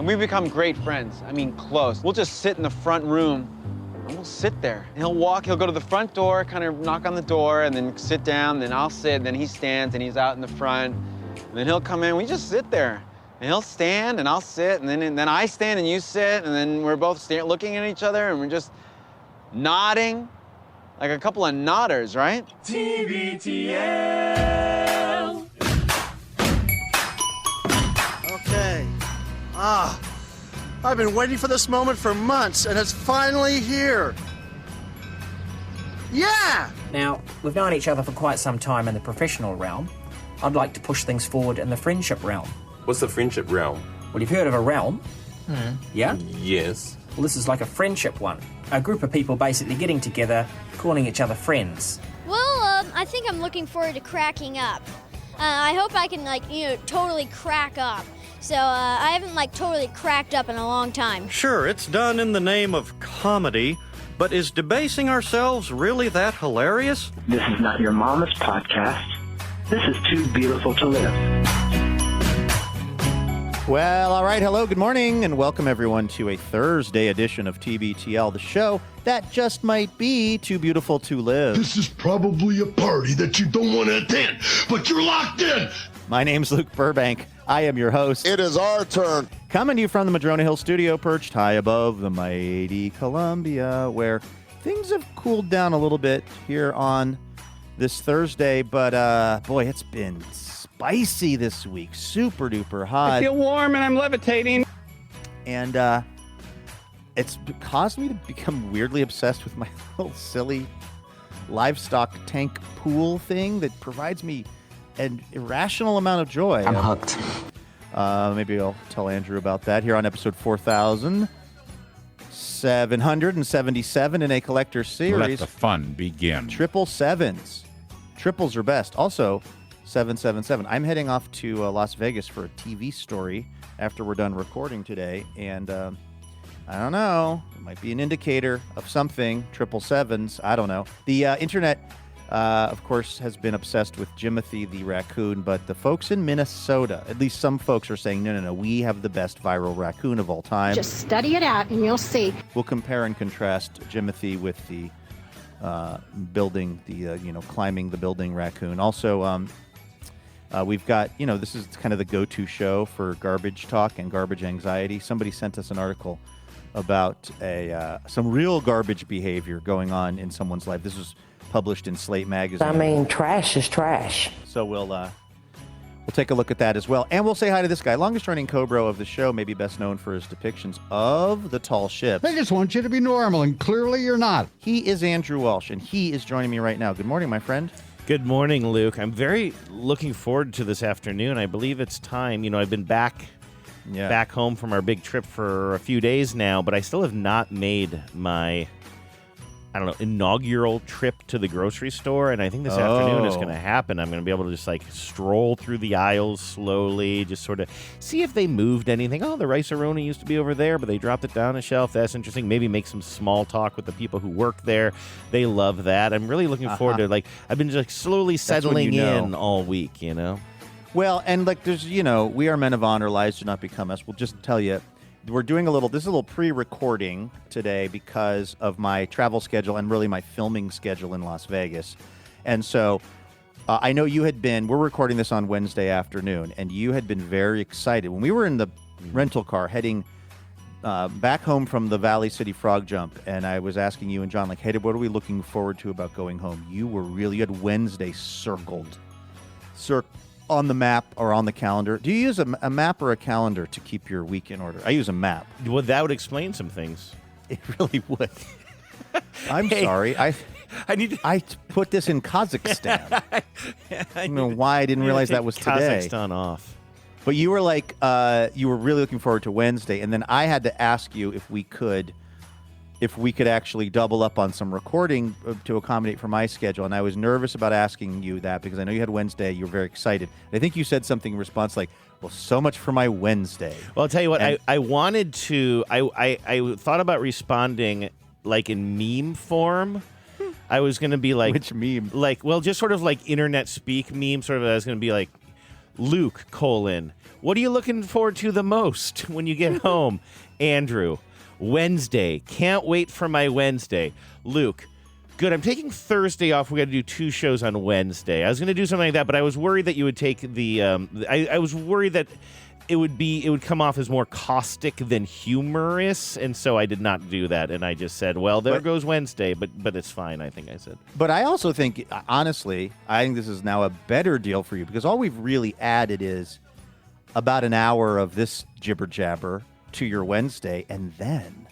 And we've become great friends. I mean, close. We'll just sit in the front room and we'll sit there. He'll go to the front door, kind of knock on the door, and then sit down, then I'll sit, and then he stands and he's out in the front. And then he'll come in, we just sit there. And he'll stand and I'll sit, and then I stand and you sit, and then we're both looking at each other and we're just nodding like a couple of nodders, right? TBTL. Okay. I've been waiting for this moment for months, and it's finally here. Yeah! Now, we've known each other for quite some time in the professional realm. I'd like to push things forward in the friendship realm. What's the friendship realm? Well, you've heard of a realm? Yeah? Yes. Well, this is like a friendship one. A group of people basically getting together, calling each other friends. Well, I think I'm looking forward to cracking up. I hope I can, totally crack up. So I haven't, totally cracked up in a long time. Sure, it's done in the name of comedy, but is debasing ourselves really that hilarious? This is not your mama's podcast. This is Too Beautiful to Live. Well, all right. Hello, good morning, and welcome everyone to a Thursday edition of TBTL, the show that just might be too beautiful to live. This is probably a party that you don't want to attend, but you're locked in. My name's Luke Burbank. I am your host. It is our turn. Coming to you from the Madrona Hill studio, perched high above the mighty Columbia, where things have cooled down a little bit here on this Thursday, but boy, it's been spicy this week. Super duper hot. I feel warm and I'm levitating. And it's caused me to become weirdly obsessed with my little silly livestock tank pool thing that provides me an irrational amount of joy. I'm hooked. Maybe I'll tell Andrew about that here on episode 4777 in a collector series. Let the fun begin. Triple sevens. Triples are best. Also, 777. I'm heading off to Las Vegas for a TV story after we're done recording today, and I don't know. It might be an indicator of something. Triple sevens. I don't know. The internet, of course, has been obsessed with Jimothy the raccoon, but the folks in Minnesota, at least some folks, are saying, no, we have the best viral raccoon of all time. Just study it out and you'll see. We'll compare and contrast Jimothy with the building, climbing the building raccoon. Also, we've got, this is kind of the go-to show for garbage talk and garbage anxiety. Somebody sent us an article about some real garbage behavior going on in someone's life. This was published in Slate magazine. I mean, trash is trash. So we'll take a look at that as well. And we'll say hi to this guy, longest-running Cobro of the show, maybe best known for his depictions of the tall ships. They just want you to be normal, and clearly you're not. He is Andrew Walsh, and he is joining me right now. Good morning, my friend. Good morning, Luke. I'm very looking forward to this afternoon. I believe it's time. I've been back home from our big trip for a few days now, but I still have not made my, inaugural trip to the grocery store, and I think this afternoon is going to happen. I'm going to be able to just, stroll through the aisles slowly, just sort of see if they moved anything. Oh, the Rice-A-Roni used to be over there, but they dropped it down a shelf. That's interesting. Maybe make some small talk with the people who work there. They love that. I'm really looking forward to, I've been just slowly settling in all week, Well, and, there's, we are men of honor, lies do not become us. We'll just tell you, we're doing this is a little pre-recording today because of my travel schedule and really my filming schedule in Las Vegas. And so I know we're recording this on Wednesday afternoon, and you had been very excited. When we were in the rental car heading back home from the Valley City Frog Jump, and I was asking you and John, hey, what are we looking forward to about going home? You had Wednesday circled on the map or on the calendar. Do you use a map or a calendar to keep your week in order? I use a map. Well, that would explain some things. It really would. I'm sorry. I put this in Kazakhstan. I don't know why I didn't realize that was today. Kazakhstan off. But you were you were really looking forward to Wednesday, and then I had to ask you if we could actually double up on some recording to accommodate for my schedule. And I was nervous about asking you that because I know you had Wednesday. You were very excited. And I think you said something in response well, so much for my Wednesday. Well, I'll tell you what, I wanted to, I thought about responding in meme form. I was going to be Which meme? Just sort of internet speak meme, sort of. I was going to be Luke, what are you looking forward to the most when you get home? Andrew, Wednesday. Can't wait for my Wednesday. Luke, good. I'm taking Thursday off. We got to do 2 shows on Wednesday. I was going to do something like that, but I was worried that you would take the. I was worried that it would come off as more caustic than humorous, and so I did not do that. And I just said, well, there goes Wednesday, but it's fine. I think I said. But I also think, honestly, I think this is now a better deal for you because all we've really added is about an hour of this jibber jabber to your Wednesday, and then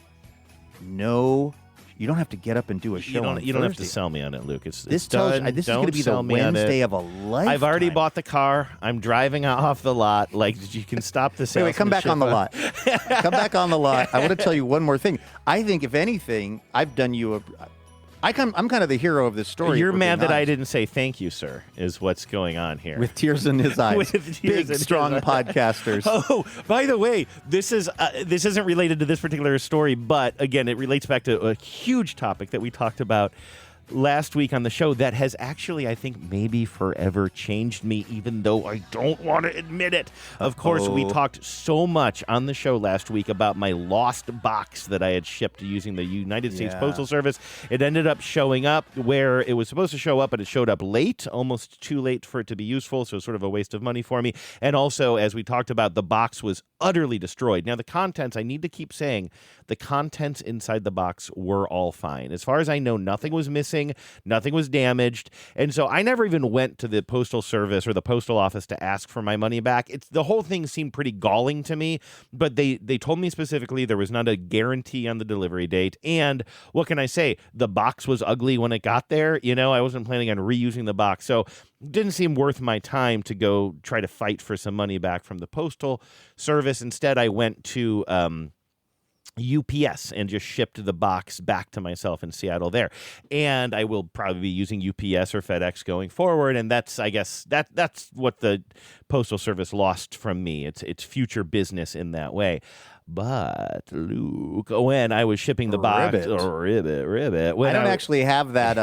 you don't have to get up and do a show. You don't have to sell me on it, Luke. This is going to be the Wednesday of a lifetime. I've already bought the car. I'm driving off the lot. Like, you can stop the sales. Wait, come back on the lot. Come back on the lot. I want to tell you one more thing. I think, if anything, I've done you I'm kind of the hero of this story. You're mad that I didn't say thank you, sir, is what's going on here. With tears in his eyes. Big, strong podcasters. Oh, by the way, this isn't related to this particular story, but again, it relates back to a huge topic that we talked about last week on the show that has actually, I think, maybe forever changed me, even though I don't want to admit it. Of course, we talked so much on the show last week about my lost box that I had shipped using the United States Postal Service. It ended up showing up where it was supposed to show up, but it showed up late, almost too late for it to be useful, so sort of a waste of money for me. And also, as we talked about, the box was utterly destroyed. Now, the contents, I need to keep saying, the contents inside the box were all fine. As far as I know, nothing was missing, nothing was damaged, and so I never even went to the Postal Service or the postal office to ask for my money back. The whole thing seemed pretty galling to me, but they told me specifically there was not a guarantee on the delivery date, and what can I say? The box was ugly when it got there. I wasn't planning on reusing the box, so it didn't seem worth my time to go try to fight for some money back from the Postal Service. Instead, I went to UPS and just shipped the box back to myself in Seattle there. And I will probably be using UPS or FedEx going forward. And that's what the Postal Service lost from me. It's future business in that way. But, Luke, when I was shipping the box... Ribbit. I don't actually have that.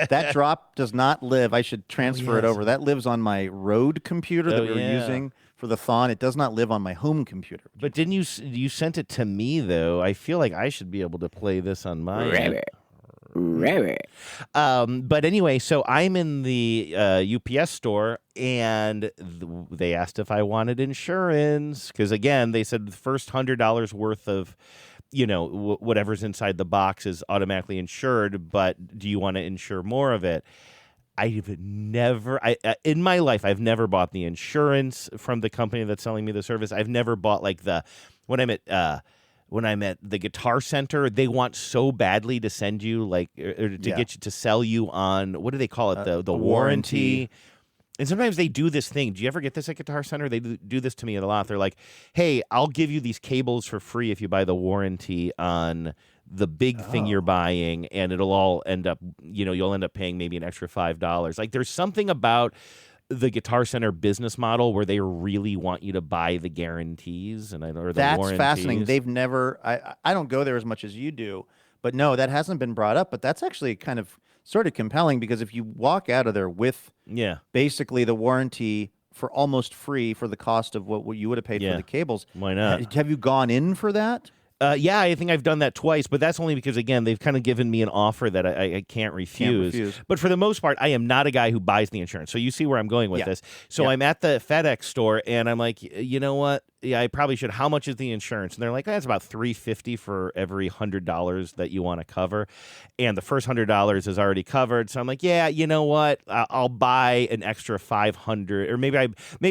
That drop does not live. I should transfer it over. That lives on my road computer that we were using for the thon. It does not live on my home computer. But didn't you sent it to me, though? I feel like I should be able to play this on my... But anyway, so I'm in the UPS store, and they asked if I wanted insurance because, again, they said the first $100 worth of whatever's inside the box is automatically insured, but do you want to insure more of it? In my life, I've never bought the insurance from the company that's selling me the service. I've never bought when I'm at the Guitar Center, they want so badly to send you get you to sell you on, what do they call it? The warranty. And sometimes they do this thing. Do you ever get this at Guitar Center? They do this to me a lot. They're like, hey, I'll give you these cables for free if you buy the warranty on the big thing you're buying, and it'll all end up, you'll end up paying maybe an extra $5. Like, there's something about the Guitar Center business model where they really want you to buy the guarantees or the warranties. That's fascinating. They've never... I don't go there as much as you do, but no, that hasn't been brought up. But that's actually kind of sort of compelling because if you walk out of there with basically the warranty for almost free for the cost of what you would have paid for the cables, why not? Have you gone in for that? Yeah, I think I've done that twice, but that's only because, again, they've kind of given me an offer that I can't refuse. But for the most part, I am not a guy who buys the insurance. So you see where I'm going with this. So I'm at the FedEx store, and I'm like, you know what? Yeah, I probably should. How much is the insurance? And they're like, that's about $350 for every $100 that you want to cover. And the first $100 is already covered. So I'm like, yeah, you know what? I'll buy an extra $500, or maybe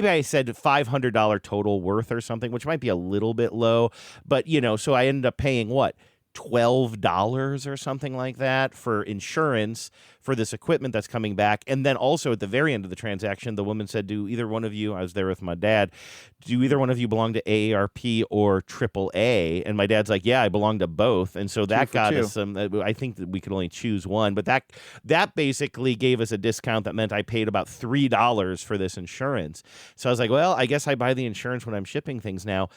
I said $500 total worth or something, which might be a little bit low. But, so I ended up paying what? $12 or something like that for insurance for this equipment that's coming back. And then also at the very end of the transaction, the woman said, do either one of you, I was there with my dad, do either one of you belong to AARP or AAA? And my dad's like, yeah, I belong to both. And so that got us some, I think that we could only choose one, but that basically gave us a discount that meant I paid about $3 for this insurance. So I was like, well, I guess I buy the insurance when I'm shipping things now.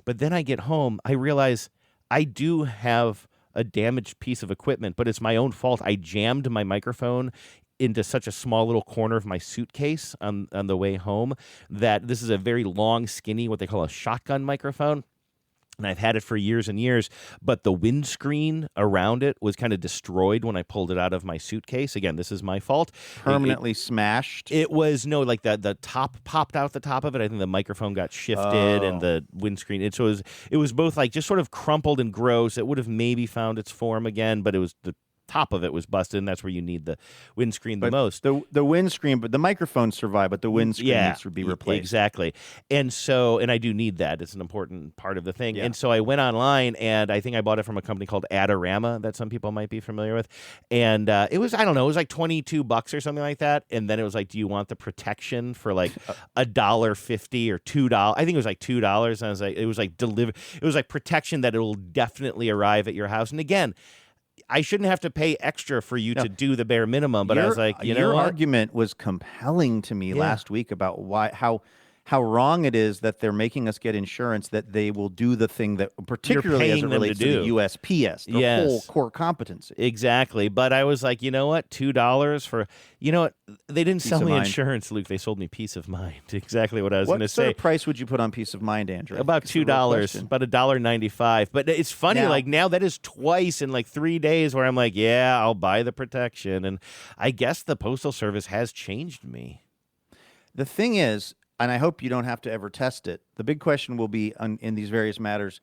But then I get home, I realize I do have a damaged piece of equipment, but it's my own fault. I jammed my microphone into such a small little corner of my suitcase on the way home that this is a very long, skinny, what they call a shotgun microphone. And I've had it for years and years, but the windscreen around it was kind of destroyed when I pulled it out of my suitcase. Again, this is my fault. Permanently smashed? It was, no, like the top popped out the top of it. I think the microphone got shifted and the windscreen. It was both like just sort of crumpled and gross. It would have maybe found its form again, but it was the top of it was busted, and that's where you need the windscreen the most. The windscreen, but the microphone survived, but the windscreen needs to be replaced. Exactly. And I do need that. It's an important part of the thing. Yeah. And so I went online, and I think I bought it from a company called Adorama that some people might be familiar with. And it was, I don't know, it was like $22 or something like that. And then it was like, do you want the protection for like $1.50 or $2? I think it was like $2. And I was like, it was like protection that it will definitely arrive at your house. And again, I shouldn't have to pay extra for you to do the bare minimum, but I was like, your argument was compelling to me last week about how wrong it is that they're making us get insurance that they will do the thing that, particularly as it relates to the USPS, the whole core competency. Exactly. But I was like, you know what? $2 for, you know what? They didn't sell me insurance, Luke. They sold me peace of mind. Exactly what I was going to say. What sort of price would you put on peace of mind, Andrew? About $2, about $1.95. But it's funny, like now that is twice in like 3 days where I'm like, yeah, I'll buy the protection. And I guess the Postal Service has changed me. The thing is, and I hope you don't have to ever test it, the big question will be in these various matters,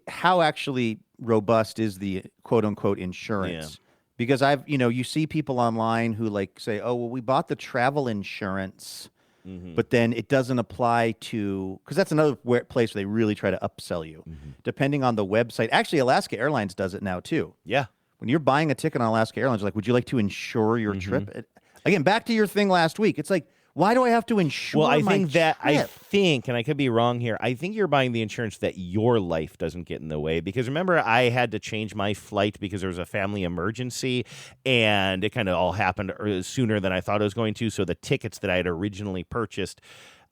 how actually robust is the quote-unquote insurance? Yeah. Because you see people online who like say, oh, well, we bought the travel insurance, but then it doesn't apply to, because that's another place where they really try to upsell you, depending on the website. Actually, Alaska Airlines does it now, too. Yeah. When you're buying a ticket on Alaska Airlines, like, would you like to insure your trip? Again, back to your thing last week. It's like, why do I have to insure my trip? I think, and I could be wrong here, I think you're buying the insurance that your life doesn't get in the way. Because remember, I had to change my flight because there was a family emergency, and it kind of all happened sooner than I thought it was going to. So the tickets that I had originally purchased,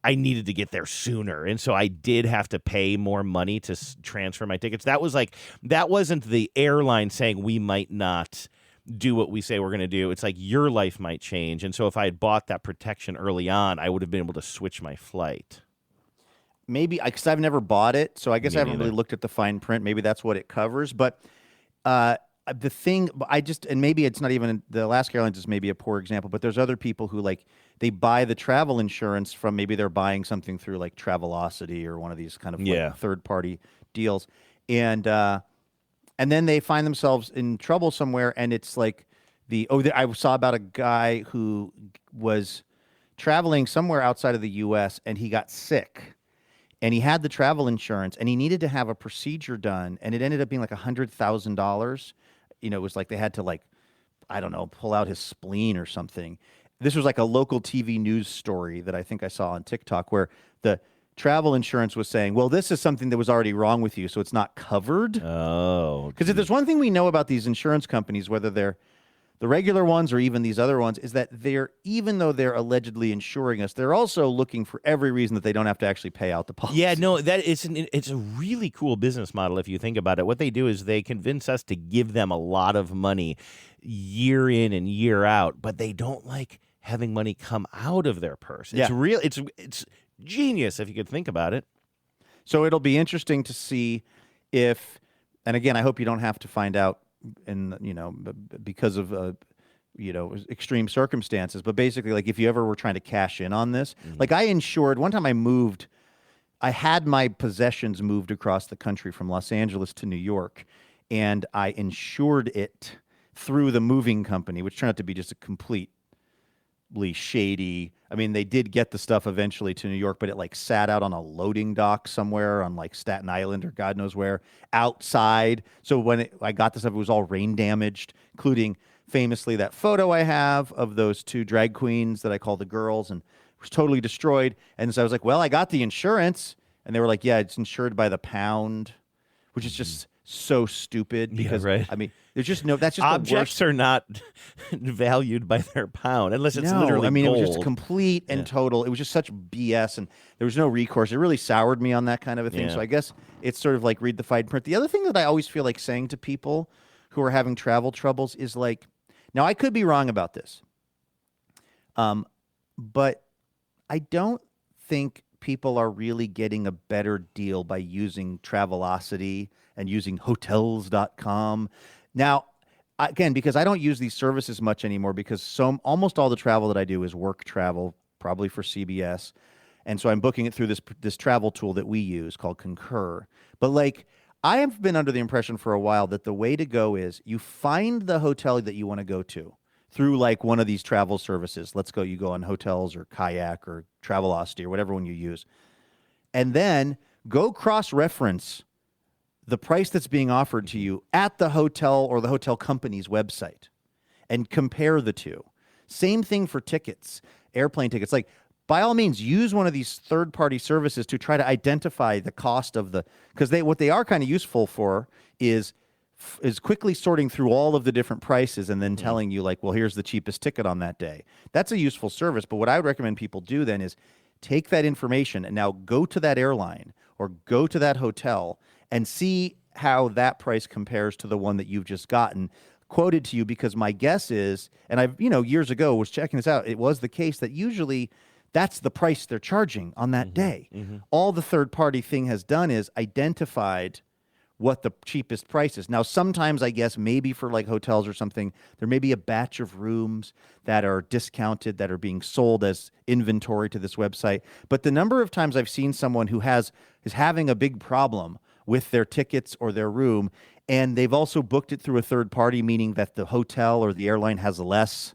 I needed to get there sooner. And so I did have to pay more money to transfer my tickets. That wasn't the airline saying we might not do what we say we're going to do. It's like your life might change. And so if I had bought that protection early on, I would have been able to switch my flight. Maybe, because I've never bought it, so I guess I haven't really looked at the fine print. Maybe that's what it covers. But the thing, and maybe it's not even, the Alaska Airlines is maybe a poor example, but there's other people who like, they buy the travel insurance from, maybe they're buying something through like Travelocity or one of these kind of like third-party deals. And then they find themselves in trouble somewhere, and it's like I saw about a guy who was traveling somewhere outside of the U.S., and he got sick, and he had the travel insurance, and he needed to have a procedure done, and it ended up being like $100,000. It was like they had to like, I don't know, pull out his spleen or something. This was like a local TV news story that I think I saw on TikTok where the travel insurance was saying, well, this is something that was already wrong with you, so it's not covered. Oh. Because if there's one thing we know about these insurance companies, whether they're the regular ones or even these other ones, is that even though they're allegedly insuring us, they're also looking for every reason that they don't have to actually pay out the policy. Yeah, no, it's a really cool business model if you think about it. What they do is they convince us to give them a lot of money year in and year out, but they don't like having money come out of their purse. It's real. It's genius if you could think about it. So it'll be interesting to see if, and again, I hope you don't have to find out because of extreme circumstances, but basically, like, if you ever were trying to cash in on this, like, I insured one time. I had my possessions moved across the country from Los Angeles to New York, and I insured it through the moving company, which turned out to be just a completely shady. I mean, they did get the stuff eventually to New York, but it like sat out on a loading dock somewhere on like Staten Island or God knows where outside. So when I got the stuff, it was all rain damaged, including famously that photo I have of those two drag queens that I call the girls, and it was totally destroyed. And so I was like, well, I got the insurance. And they were like, yeah, it's insured by the pound, which is just so stupid because, I mean, there's just that's just objects are not valued by their pound unless it's literally gold. It was just complete and total. It was just such BS, and there was no recourse. It really soured me on that kind of a thing. So I guess it's sort of like read the fine print. The other thing that I always feel like saying to people who are having travel troubles is like, Now, I could be wrong about this, but I don't think people are really getting a better deal by using Travelocity and using Hotels.com. Now, again, because I don't use these services much anymore, because almost all the travel that I do is work travel, probably for CBS, and so I'm booking it through this travel tool that we use called Concur. But like, I have been under the impression for a while that the way to go is you find the hotel that you want to go to through like one of these travel services. You go on Hotels or Kayak or Travelocity or whatever one you use, and then go cross-reference the price that's being offered to you at the hotel or the hotel company's website and compare the two. Same thing for tickets, airplane tickets. Like, by all means, use one of these third-party services to try to identify the cost of because what they are kind of useful for is quickly sorting through all of the different prices and then telling you, like, well, here's the cheapest ticket on that day. That's a useful service, but what I would recommend people do then is take that information and now go to that airline or go to that hotel and see how that price compares to the one that you've just gotten quoted to you, because my guess is, and I've, years ago was checking this out, it was the case that usually that's the price they're charging on that day. All the third-party thing has done is identified what the cheapest price is. Now, sometimes I guess maybe for like hotels or something, there may be a batch of rooms that are discounted that are being sold as inventory to this website. But the number of times I've seen someone who is having a big problem with their tickets or their room, and they've also booked it through a third party, meaning that the hotel or the airline has less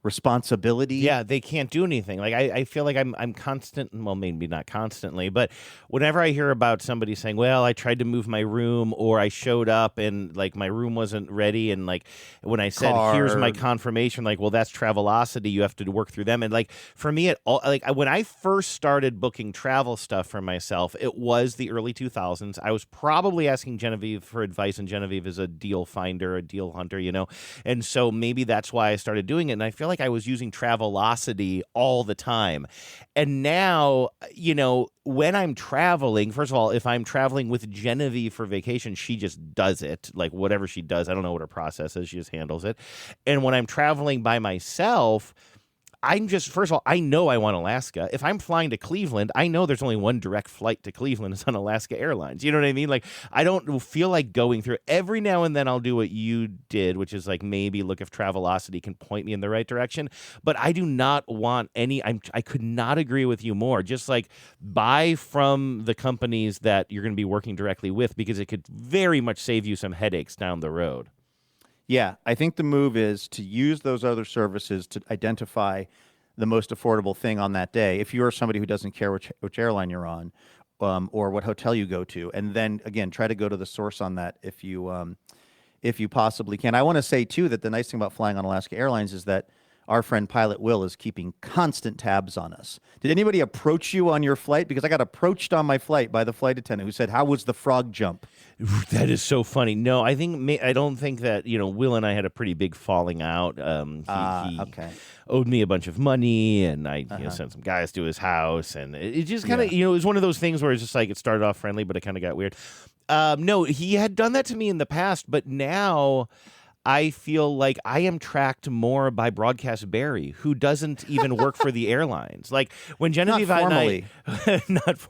responsibility. Yeah, they can't do anything. Like I feel like I'm constant. Well, maybe not constantly, but whenever I hear about somebody saying, "Well, I tried to move my room," or I showed up and like my room wasn't ready, and like when I said, "Here's my confirmation," like, well, that's Travelocity. You have to work through them. And like for me, when I first started booking travel stuff for myself, it was the early 2000s. I was probably asking Genevieve for advice, and Genevieve is a deal finder, a deal hunter, and so maybe that's why I started doing it. And I feel like I was using Travelocity all the time. And now, when I'm traveling, first of all, if I'm traveling with Genevieve for vacation, she just does it. Like whatever she does, I don't know what her process is. She just handles it. And when I'm traveling by myself, first of all, I know I want Alaska. If I'm flying to Cleveland, I know there's only one direct flight to Cleveland. It's on Alaska Airlines. You know what I mean? Like, I don't feel like going through it. Every now and then I'll do what you did, which is like maybe look if Travelocity can point me in the right direction. But I do not want I could not agree with you more. Just like buy from the companies that you're going to be working directly with, because it could very much save you some headaches down the road. Yeah, I think the move is to use those other services to identify the most affordable thing on that day. If you're somebody who doesn't care which airline you're on, or what hotel you go to, and then again try to go to the source on that if you possibly can. I want to say too that the nice thing about flying on Alaska Airlines is that our friend Pilot Will is keeping constant tabs on us. Did anybody approach you on your flight? Because I got approached on my flight by the flight attendant who said, "How was the frog jump?" That is so funny. No, I don't think that, Will and I had a pretty big falling out. He owed me a bunch of money, and I sent some guys to his house, and it just kind of, it was one of those things where it's just like it started off friendly, but it kind of got weird. No, he had done that to me in the past, but now I feel like I am tracked more by Broadcast Barry, who doesn't even work for the airlines. Like when Genevieve and I,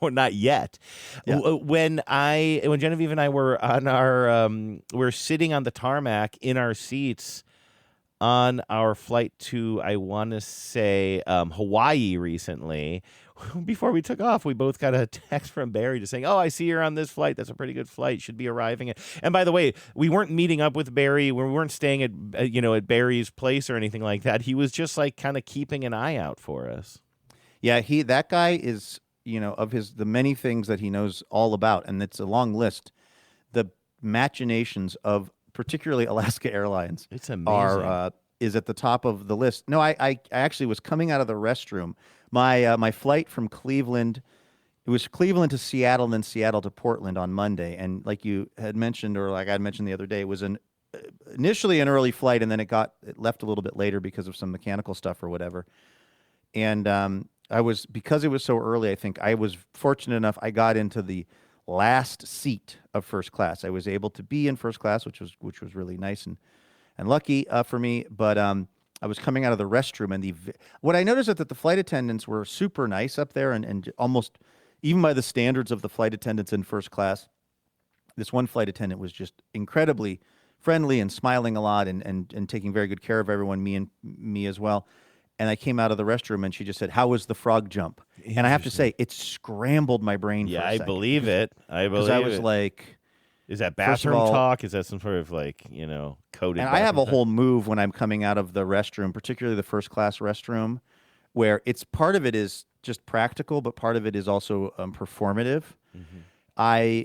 not yet. Yeah. When Genevieve and I were on we're sitting on the tarmac in our seats on our flight to, I want to say, Hawaii recently. Before we took off, we both got a text from Barry just saying, "Oh, I see you're on this flight. That's a pretty good flight. Should be arriving at." And by the way, we weren't meeting up with Barry. We weren't staying at at Barry's place or anything like that. He was just like kind of keeping an eye out for us. Yeah, that guy is, of the many things that he knows all about, and it's a long list. The machinations of particularly Alaska Airlines, it's amazing, is at the top of the list. No, I actually was coming out of the restroom. My flight from Cleveland, it was Cleveland to Seattle and then Seattle to Portland on Monday. And like you had mentioned, or like I had mentioned the other day, it was initially an early flight, and then it left a little bit later because of some mechanical stuff or whatever. And because it was so early, I think I was fortunate enough, I got into the last seat of first class. I was able to be in first class, which was really nice and lucky for me. But I was coming out of the restroom, and what I noticed is that the flight attendants were super nice up there, and almost even by the standards of the flight attendants in first class. This one flight attendant was just incredibly friendly and smiling a lot and taking very good care of everyone, me as well. And I came out of the restroom and she just said, "How was the frog jump?" And I have to say, it scrambled my brain for a second. I believe it. Because I was like, is that bathroom talk? Is that some sort of coded? And I have a whole move when I'm coming out of the restroom, particularly the first class restroom, where it's part of it is just practical, but part of it is also performative.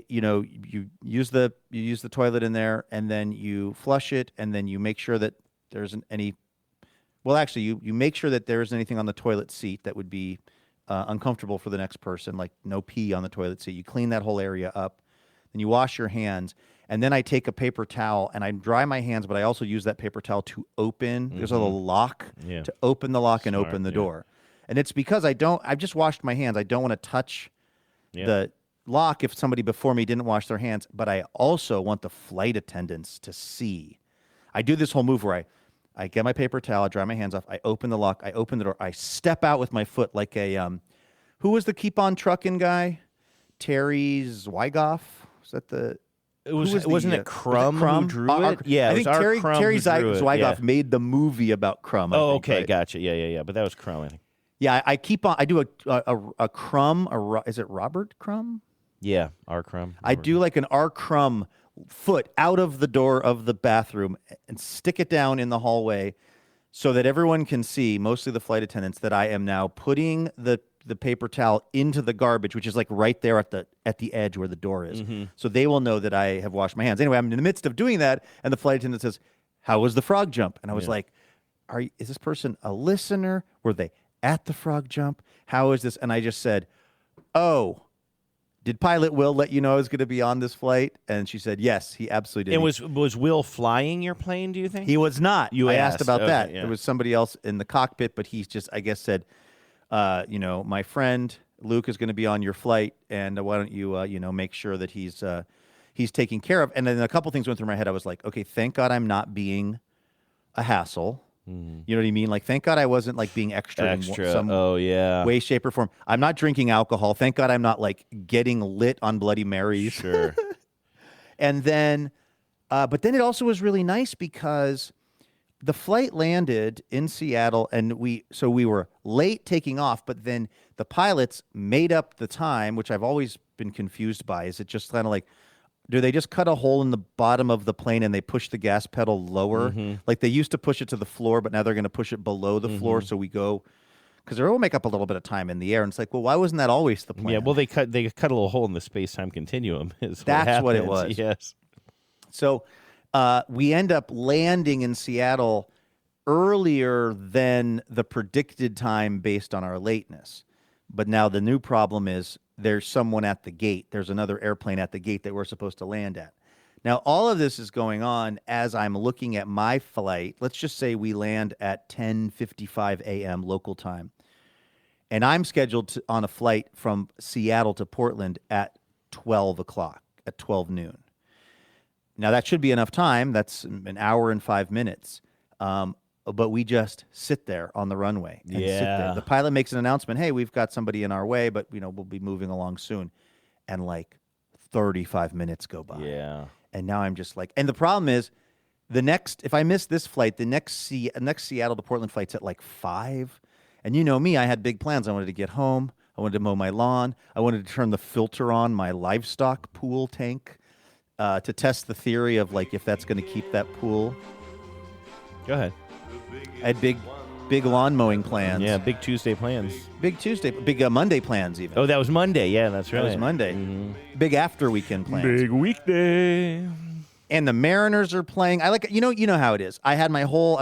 You use the toilet in there, and then you flush it, and then you make sure that there isn't any. Well, actually, you make sure that there isn't anything on the toilet seat that would be uncomfortable for the next person, like no pee on the toilet seat. You clean that whole area up, then you wash your hands, and then I take a paper towel and I dry my hands, but I also use that paper towel to open. There's a little lock to open the lock and open the door, and it's because I've just washed my hands. I don't want to touch the lock if somebody before me didn't wash their hands, but I also want the flight attendants to see. I do this whole move where I get my paper towel, I dry my hands off, I open the lock, I open the door, I step out with my foot like a, who was the Keep On Trucking guy? Terry Zwigoff? Was that the... Wasn't it Crumb who drew it? Yeah, I think Terry Zwigoff made the movie about Crumb. Okay, gotcha. Yeah. But that was Crumb, I think. Yeah, I do a Crumb, is it Robert Crumb? Yeah, R. Crumb. I do like an R. Crumb foot out of the door of the bathroom and stick it down in the hallway so that everyone can see, mostly the flight attendants, that I am now putting the paper towel into the garbage, which is like right there at the edge where the door is. So they will know that I have washed my hands. Anyway, I'm in the midst of doing that, and the flight attendant says, "How was the frog jump?" And I was like, is this person a listener? Were they at the frog jump? How is this? And I just said, "Oh, did Pilot Will let you know I was going to be on this flight?" And she said, "Yes, he absolutely did." And was Will flying your plane, do you think? He was not. I asked about that. Yeah. There was somebody else in the cockpit, but he's just, I guess, said, my friend Luke is going to be on your flight, and why don't you, make sure that he's taken care of. And then a couple things went through my head. I was like, okay, thank God I'm not being a hassle. You know what I mean? Like, thank God I wasn't like being extra. In some way, shape, or form. I'm not drinking alcohol. Thank God I'm not like getting lit on Bloody Marys. Sure. And then, but then it also was really nice because the flight landed in Seattle, and we were late taking off, but then the pilots made up the time, which I've always been confused by. Is it just kind of like, do they just cut a hole in the bottom of the plane and they push the gas pedal lower? Like they used to push it to the floor, but now they're going to push it below the floor. So we go, because they'll make up a little bit of time in the air. And it's like, well, why wasn't that always the plan? Yeah, well, they cut a little hole in the space-time continuum. That's what it was. Yes. So we end up landing in Seattle earlier than the predicted time based on our lateness. But now the new problem is there's someone at the gate. There's another airplane at the gate that we're supposed to land at. Now, all of this is going on as I'm looking at my flight. Let's just say we land at 10:55 a.m. local time. And I'm scheduled on a flight from Seattle to Portland at 12 o'clock, at 12 noon. Now, that should be enough time. That's an hour and 5 minutes. But we just sit there on the runway and sit there. The pilot makes an announcement, "Hey, we've got somebody in our way, but we'll be moving along soon." And like 35 minutes go by. Yeah. And now I'm just like, and the problem is if I miss this flight, the next Seattle to Portland flight's at like 5. And you know me, I had big plans. I wanted to get home. I wanted to mow my lawn. I wanted to turn the filter on my livestock pool tank to test the theory of like if that's going to keep that pool. Go ahead. I had big lawn mowing plans. Yeah, big Tuesday plans. Big Monday plans even. Oh, that was Monday. Yeah, that's right. That was Monday. Big after weekend plans. Big weekday. And the Mariners are playing. I like, you know how it is. I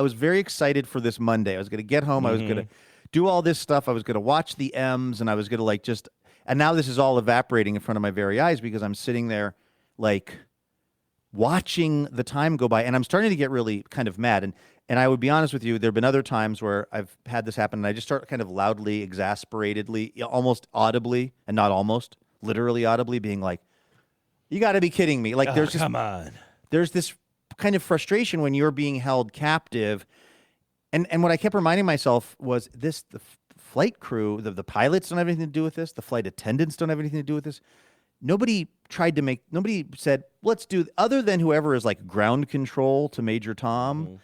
was very excited for this Monday. I was going to get home. I was going to do all this stuff. I was going to watch the M's, and I was going to and now this is all evaporating in front of my very eyes because I'm sitting there like watching the time go by, and I'm starting to get really kind of mad. And I would be honest with you, there have been other times where I've had this happen, and I just start kind of loudly, exasperatedly, almost audibly, and not almost, literally audibly, being like, "You got to be kidding me!" Like, come on. There's this kind of frustration when you're being held captive. And what I kept reminding myself was the flight crew, the pilots don't have anything to do with this. The flight attendants don't have anything to do with this. Nobody said, let's do, other than whoever is like ground control to Major Tom. Mm-hmm.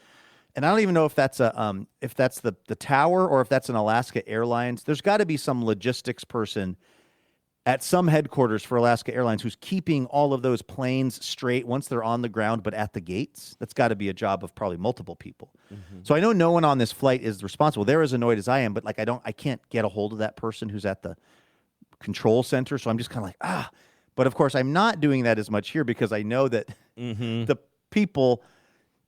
And I don't even know if that's the tower or if that's an Alaska Airlines. There's got to be some logistics person at some headquarters for Alaska Airlines who's keeping all of those planes straight once they're on the ground, but at the gates. That's got to be a job of probably multiple people. Mm-hmm. So I know no one on this flight is responsible. They're as annoyed as I am, but like I can't get a hold of that person who's at the control center. So I'm just kind of like, But of course, I'm not doing that as much here because I know that the people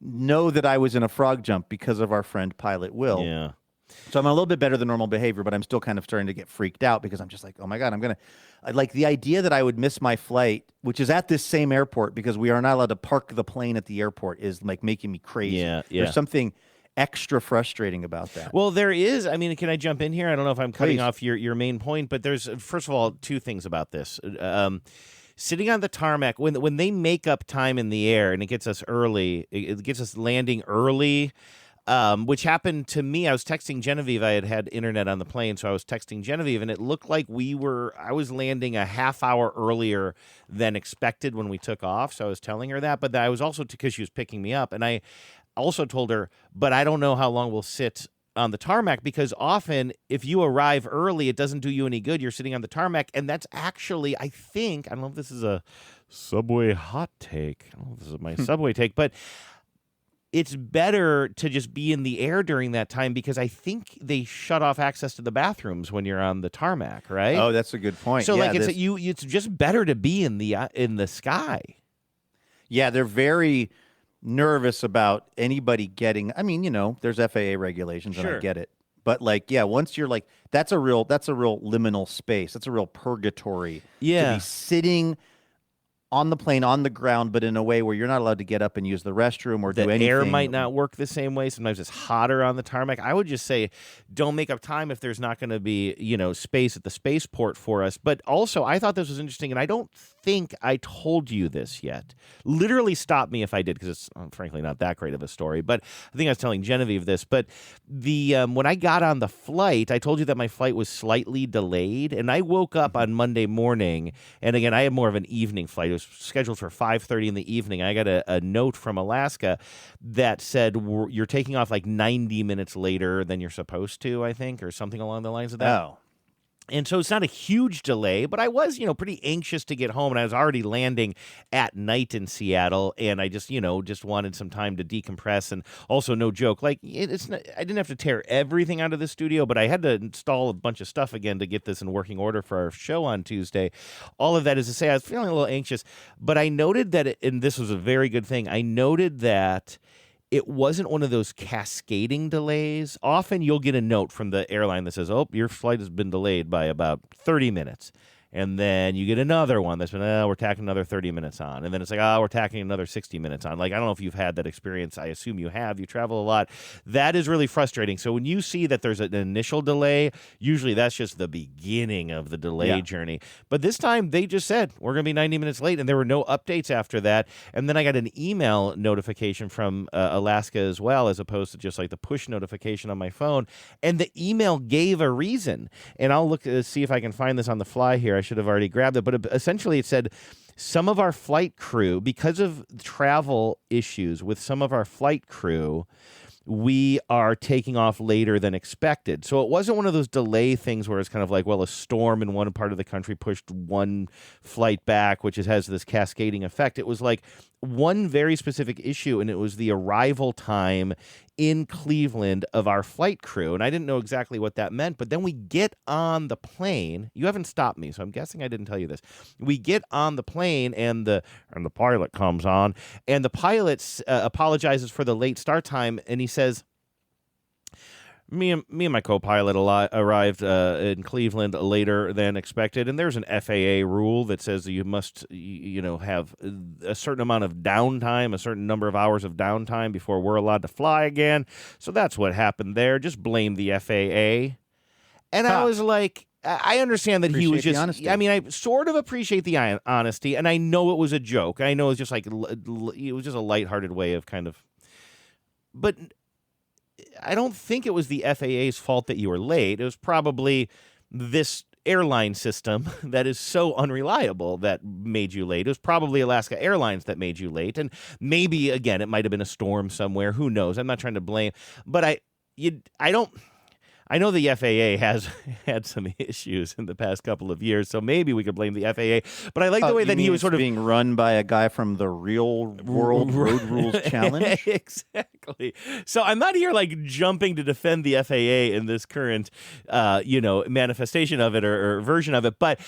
know that I was in a frog jump because of our friend Pilot Will. Yeah. So I'm a little bit better than normal behavior, but I'm still kind of starting to get freaked out because I'm just like, oh my God, like the idea that I would miss my flight, which is at this same airport because we are not allowed to park the plane at the airport, is like making me crazy. Yeah. There's something extra frustrating about that. Well, there is. I mean, can I jump in here? I don't know if I'm cutting off your main point, but there's, first of all, two things about this. Sitting on the tarmac, when they make up time in the air and it gets us early, it gets us landing early, which happened to me. I was texting Genevieve. I had internet on the plane, so I was texting Genevieve, and it looked like I was landing a half hour earlier than expected when we took off, so I was telling her that. But I was also, because she was picking me up, and I also told her, but I don't know how long we'll sit on the tarmac, because often if you arrive early, it doesn't do you any good. You're sitting on the tarmac, and that's actually, I don't know if this is a Subway hot take. I don't know if this is my Subway take, but it's better to just be in the air during that time because I think they shut off access to the bathrooms when you're on the tarmac, right? Oh, that's a good point. So it's just better to be in the sky. Yeah, they're very nervous about anybody getting, there's FAA regulations and I get it. But once you're like, that's a real liminal space. That's a real purgatory. Yeah. To be sitting on the plane, on the ground, but in a way where you're not allowed to get up and use the restroom or do anything. The air might not work the same way. Sometimes it's hotter on the tarmac. I would just say don't make up time if there's not going to be, space at the spaceport for us. But also, I thought this was interesting, and I don't think I told you this yet. Literally stop me if I did, because it's frankly not that great of a story. But I think I was telling Genevieve this. But when I got on the flight, I told you that my flight was slightly delayed, and I woke up on Monday morning, and again, I had more of an evening flight. It was scheduled for 5:30 in the evening. I got a note from Alaska that said you're taking off like 90 minutes later than you're supposed to, I think, or something along the lines of that. Oh. And so it's not a huge delay, but I was, pretty anxious to get home, and I was already landing at night in Seattle, and I just wanted some time to decompress. And also, no joke, like I didn't have to tear everything out of the studio, but I had to install a bunch of stuff again to get this in working order for our show on Tuesday. All of that is to say I was feeling a little anxious, but I noted that, and this was a very good thing, I noted that it wasn't one of those cascading delays. Often you'll get a note from the airline that says, oh, your flight has been delayed by about 30 minutes. And then you get another one that's been, we're tacking another 30 minutes on. And then it's like, we're tacking another 60 minutes on. Like, I don't know if you've had that experience. I assume you have. You travel a lot. That is really frustrating. So when you see that there's an initial delay, usually that's just the beginning of the delay journey. But this time they just said, we're going to be 90 minutes late. And there were no updates after that. And then I got an email notification from Alaska as well, as opposed to just like the push notification on my phone. And the email gave a reason. And I'll look to see if I can find this on the fly here. I should have already grabbed it, but essentially it said some of our flight crew, because of travel issues with some of our flight crew, we are taking off later than expected. So it wasn't one of those delay things where it's kind of like, well, a storm in one part of the country pushed one flight back, which has this cascading effect. It was like one very specific issue, and it was the arrival time in Cleveland of our flight crew. And I didn't know exactly what that meant, but then we get on the plane. You haven't stopped me, so I'm guessing I didn't tell you this. We get on the plane, and the pilot comes on, and the pilot apologizes for the late start time, and he says, Me and my co-pilot arrived in Cleveland later than expected, and there's an FAA rule that says that you must, have a certain amount of downtime, a certain number of hours of downtime before we're allowed to fly again. So that's what happened there. Just blame the FAA. And I was like, I understand that he was Appreciate the just. honesty. I mean, I sort of appreciate the honesty, and I know it was a joke. I know it's just like it was just a lighthearted way of kind of. But I don't think it was the FAA's fault that you were late. It was probably this airline system that is so unreliable that made you late. It was probably Alaska Airlines that made you late, and maybe again it might have been a storm somewhere. Who knows? I'm not trying to blame, but I know the FAA has had some issues in the past couple of years, so maybe we could blame the FAA. But I like the way that he was sort of being run by a guy from the Real World Road Rules Challenge. Exactly. So I'm not here like jumping to defend the FAA in this current, manifestation of it or version of it, but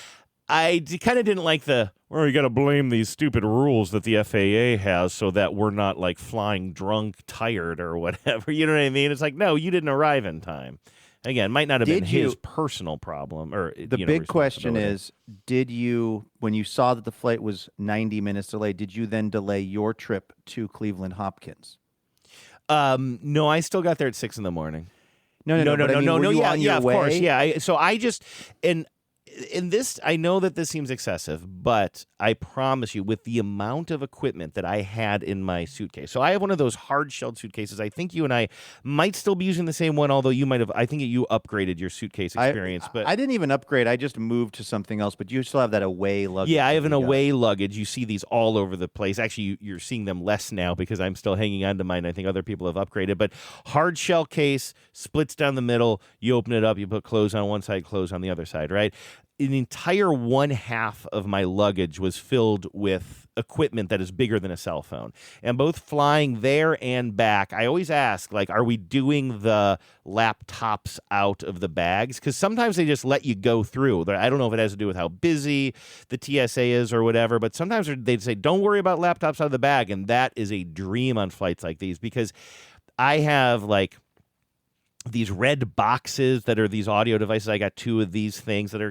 I kind of didn't like you got to blame these stupid rules that the FAA has so that we're not like flying drunk, tired, or whatever. You know what I mean? It's like, no, you didn't arrive in time. Again, might not have been his personal problem. Or the big question is, did you, when you saw that the flight was 90 minutes delayed, did you then delay your trip to Cleveland Hopkins? No, I still got there at 6 a.m. No. Yeah, of course. Yeah. So I just in this, I know that this seems excessive, but I promise you, with the amount of equipment that I had in my suitcase, so I have one of those hard-shelled suitcases. I think you and I might still be using the same one, although you might have. I think you upgraded your suitcase experience. But I didn't even upgrade. I just moved to something else. But you still have that away luggage. Yeah, I have an away luggage. You see these all over the place. Actually, you're seeing them less now because I'm still hanging on to mine. I think other people have upgraded. But hard shell case, splits down the middle. You open it up. You put clothes on one side, clothes on the other side. Right. An entire one half of my luggage was filled with equipment that is bigger than a cell phone. And both flying there and back, I always ask, like, are we doing the laptops out of the bags? Because sometimes they just let you go through. I don't know if it has to do with how busy the TSA is or whatever, but sometimes they'd say, don't worry about laptops out of the bag. And that is a dream on flights like these because I have, like, these red boxes that are these audio devices. I got 2 of these things that are,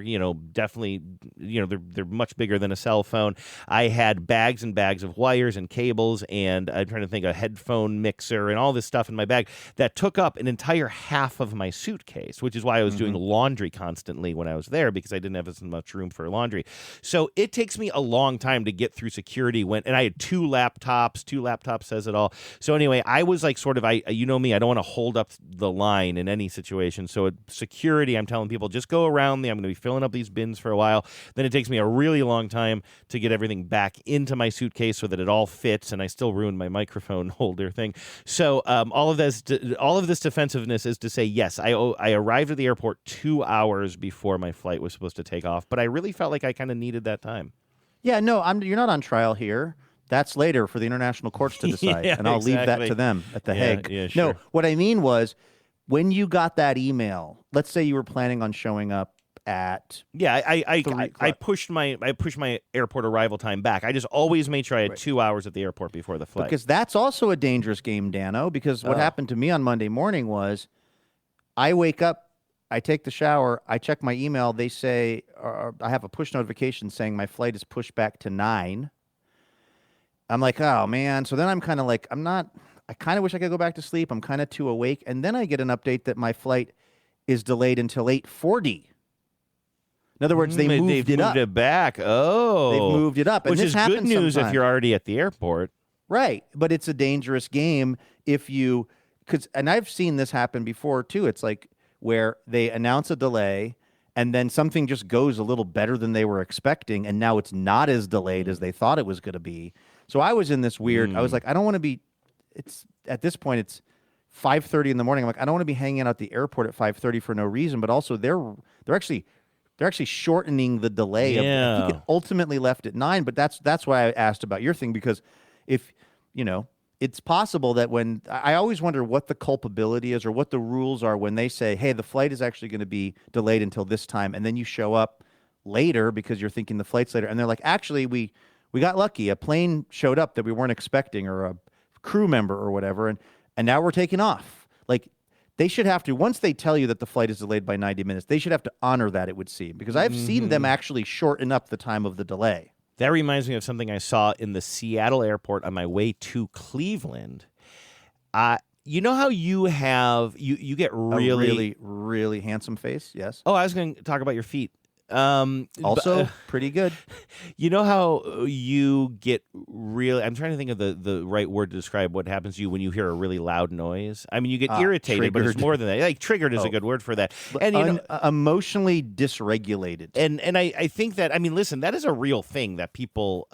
definitely, they're much bigger than a cell phone. I had bags and bags of wires and cables, and I'm trying to think, a headphone mixer and all this stuff in my bag that took up an entire half of my suitcase, which is why I was doing laundry constantly when I was there because I didn't have as much room for laundry. So it takes me a long time to get through security and I had 2 laptops says it all. So anyway, I was like sort of, you know me, I don't want to hold up the line in any situation. So at security, I'm telling people, just go around me. I'm going to be filling up these bins for a while. Then it takes me a really long time to get everything back into my suitcase so that it all fits, and I still ruined my microphone holder thing. So all of this defensiveness is to say, yes, I arrived at the airport 2 hours before my flight was supposed to take off, but I really felt like I kind of needed that time. Yeah, no, you're not on trial here. That's later for the international courts to decide, and I'll leave that to them at The Hague. Yeah, sure. No, what I mean was, when you got that email, let's say you were planning on showing up at I pushed my airport arrival time back. I just always made sure I had 2 hours at the airport before the flight. Because that's also a dangerous game, Dano, because what happened to me on Monday morning was I wake up, I take the shower, I check my email, they say I have a push notification saying my flight is pushed back to 9. I'm like, oh man. So then I'm kind of like, I kind of wish I could go back to sleep. I'm kind of too awake. And then I get an update that my flight is delayed until 8:40. In other words, they've moved it back. Oh. They've moved it up. Which is good news if you're already at the airport. Right. But it's a dangerous game and I've seen this happen before too. It's like where they announce a delay and then something just goes a little better than they were expecting. And now it's not as delayed as they thought it was going to be. So I was in this weird, I was like, I don't want to be, at this point, it's 5:30 in the morning. I'm like, I don't want to be hanging out at the airport at 5:30 for no reason. But also, they're actually shortening the delay. Yeah. I think it ultimately left at 9. But that's why I asked about your thing, because if it's possible that when I always wonder what the culpability is or what the rules are when they say, hey, the flight is actually going to be delayed until this time, and then you show up later because you're thinking the flight's later, and they're like, actually, we got lucky. A plane showed up that we weren't expecting, or a crew member or whatever, and now we're taking off. Like, they should have to, once they tell you that the flight is delayed by 90 minutes, they should have to honor that, it would seem, because I've seen them actually shorten up the time of the delay. That reminds me of something I saw in the Seattle airport on my way to Cleveland. You know how you have you get A really, really handsome face. Yes. Oh, I was going to talk about your feet. Also, pretty good. You know how you get really... I'm trying to think of the right word to describe what happens to you when you hear a really loud noise. I mean, you get irritated, but it's more than that. Like, triggered is a good word for that. And, you know, emotionally dysregulated. And I think that, I mean, listen, that is a real thing that people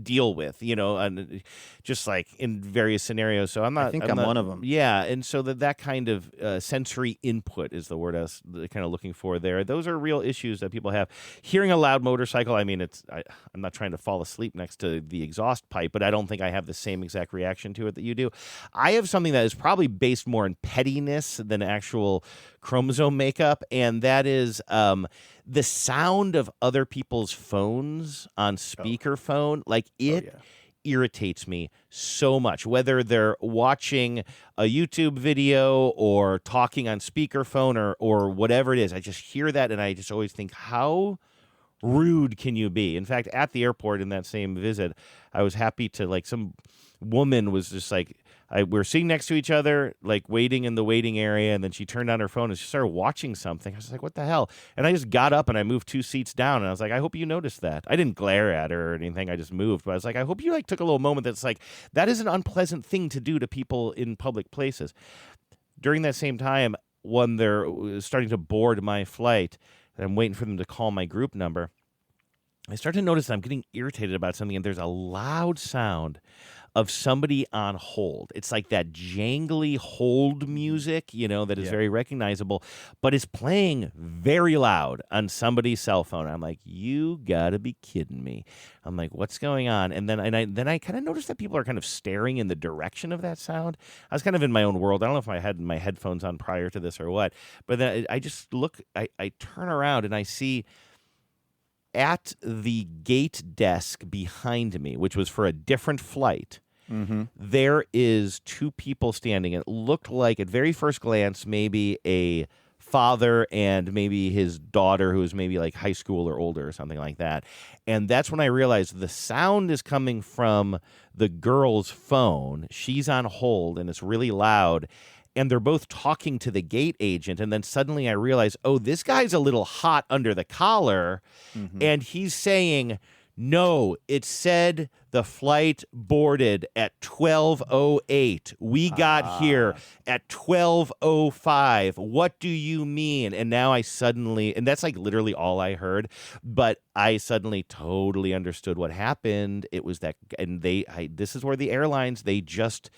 deal with, you know, and just like in various scenarios. So I'm not... I'm one of them. Yeah, and so that kind of sensory input is the word I was kind of looking for there. Those are real issues that people have. Hearing a loud motorcycle, I mean, I'm not trying to fall asleep next to the exhaust pipe, but I don't think I have the same exact reaction to it that you do. I have something that is probably based more in pettiness than actual chromosome makeup, and that is the sound of other people's phones on speakerphone. Like, it irritates me so much, whether they're watching a YouTube video or talking on speakerphone or whatever it is. I just hear that and I just always think, how rude can you be? In fact, at the airport in that same visit, I was happy to, like, some woman was just like, we're sitting next to each other, like waiting in the waiting area, and then she turned on her phone and she started watching something. I was like, what the hell? And I just got up and I moved 2 seats down, and I was like, I hope you noticed that. I didn't glare at her or anything. I just moved. But I was like, I hope you like took a little moment that's like, that is an unpleasant thing to do to people in public places. During that same time, when they're starting to board my flight, and I'm waiting for them to call my group number, I start to notice that I'm getting irritated about something, and there's a loud sound of somebody on hold. It's like that jangly hold music, you know, that is very recognizable, but it's playing very loud on somebody's cell phone. I'm like, you gotta be kidding me. I'm like, what's going on? And then I kind of noticed that people are kind of staring in the direction of that sound. I was kind of in my own world. I don't know if I had my headphones on prior to this or what, but then I just look, I turn around and I see at the gate desk behind me, which was for a different flight, there is 2 people standing. It looked like, at very first glance, maybe a father and maybe his daughter, who was maybe like high school or older or something like that. And that's when I realized the sound is coming from the girl's phone. She's on hold, and it's really loud. And they're both talking to the gate agent. And then suddenly I realize, oh, this guy's a little hot under the collar. And he's saying, no, it said the flight boarded at 12:08. We got here at 12:05. What do you mean? And now I suddenly, and that's like literally all I heard, but I suddenly totally understood what happened. It was that, and this is where the airlines, they just,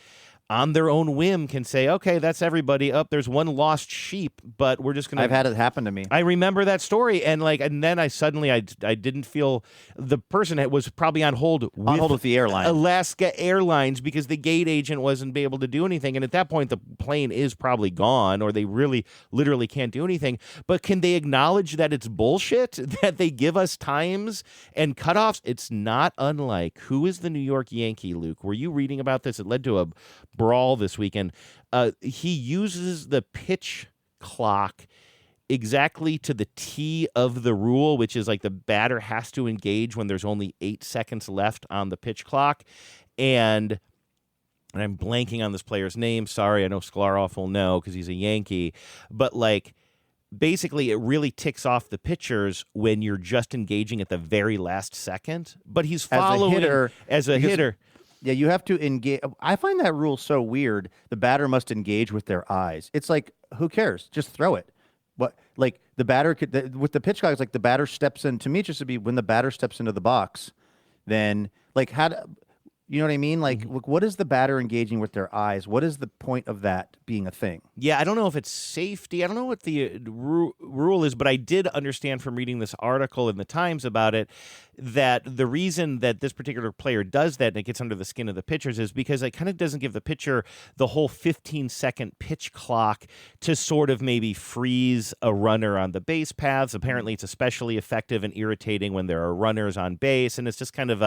on their own whim, can say, okay, that's everybody. There's one lost sheep, but we're just going to... I've had it happen to me. I remember that story, and then I suddenly, I didn't feel... The person was probably on hold with the airline. Alaska Airlines, because the gate agent wasn't able to do anything, and at that point, the plane is probably gone, or they really, literally can't do anything. But can they acknowledge that it's bullshit, that they give us times and cutoffs? It's not unlike, who is the New York Yankee, Luke? Were you reading about this? It led to a brawl this weekend. He uses the pitch clock exactly to the T of the rule, which is like the batter has to engage when there's only 8 seconds left on the pitch clock. And I'm blanking on this player's name. Sorry, I know Sklarov will know because he's a Yankee. But like, basically, it really ticks off the pitchers when you're just engaging at the very last second. But he's following as a hitter. Yeah, you have to engage. I find that rule so weird. The batter must engage with their eyes. It's like, who cares? Just throw it. What, like the batter could, with the pitch clock, it's like the batter steps in. To me, it just would be when the batter steps into the box, then like you know what I mean? Like, what is the batter engaging with their eyes? What is the point of that being a thing? Yeah, I don't know if it's safety. I don't know what the rule is, but I did understand from reading this article in the Times about it that the reason that this particular player does that and it gets under the skin of the pitchers is because it kind of doesn't give the pitcher the whole 15-second pitch clock to sort of maybe freeze a runner on the base paths. Apparently, it's especially effective and irritating when there are runners on base, and it's just kind of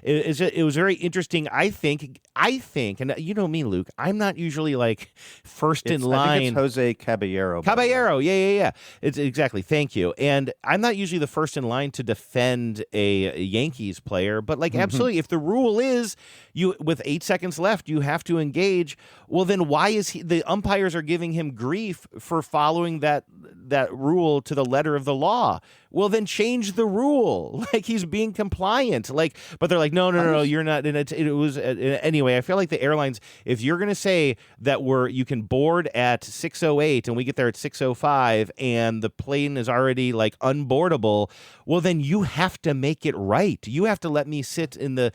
it was very interesting interesting. I think, and you know me, Luke, I'm not usually like first in line. I think it's Jose Caballero. Caballero, yeah. It's exactly. Thank you. And I'm not usually the first in line to defend a Yankees player, but like absolutely, if the rule is you with 8 seconds left, you have to engage. Well, then why is the umpires are giving him grief for following that rule to the letter of the law? Well, then change the rule. Like he's being compliant. Like, but they're like, no, you're not. And it was anyway. I feel like the airlines, if you're going to say that you can board at 6:08 and we get there at 6:05 and the plane is already like unboardable, well, then you have to make it right. You have to let me sit in the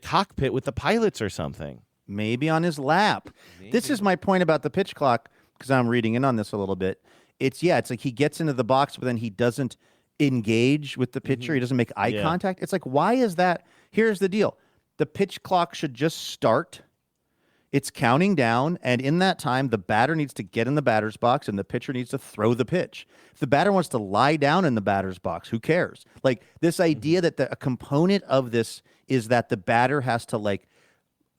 cockpit with the pilots or something. Maybe on his lap. Maybe. This is my point about the pitch clock because I'm reading in on this a little bit. It's like he gets into the box, but then he doesn't engage with the pitcher. He doesn't make eye contact. It's like, why is that? Here's the deal. The pitch clock should just start. It's counting down, and in that time, the batter needs to get in the batter's box, and the pitcher needs to throw the pitch. If the batter wants to lie down in the batter's box, who cares? Like, this idea that a component of this is that the batter has to, like,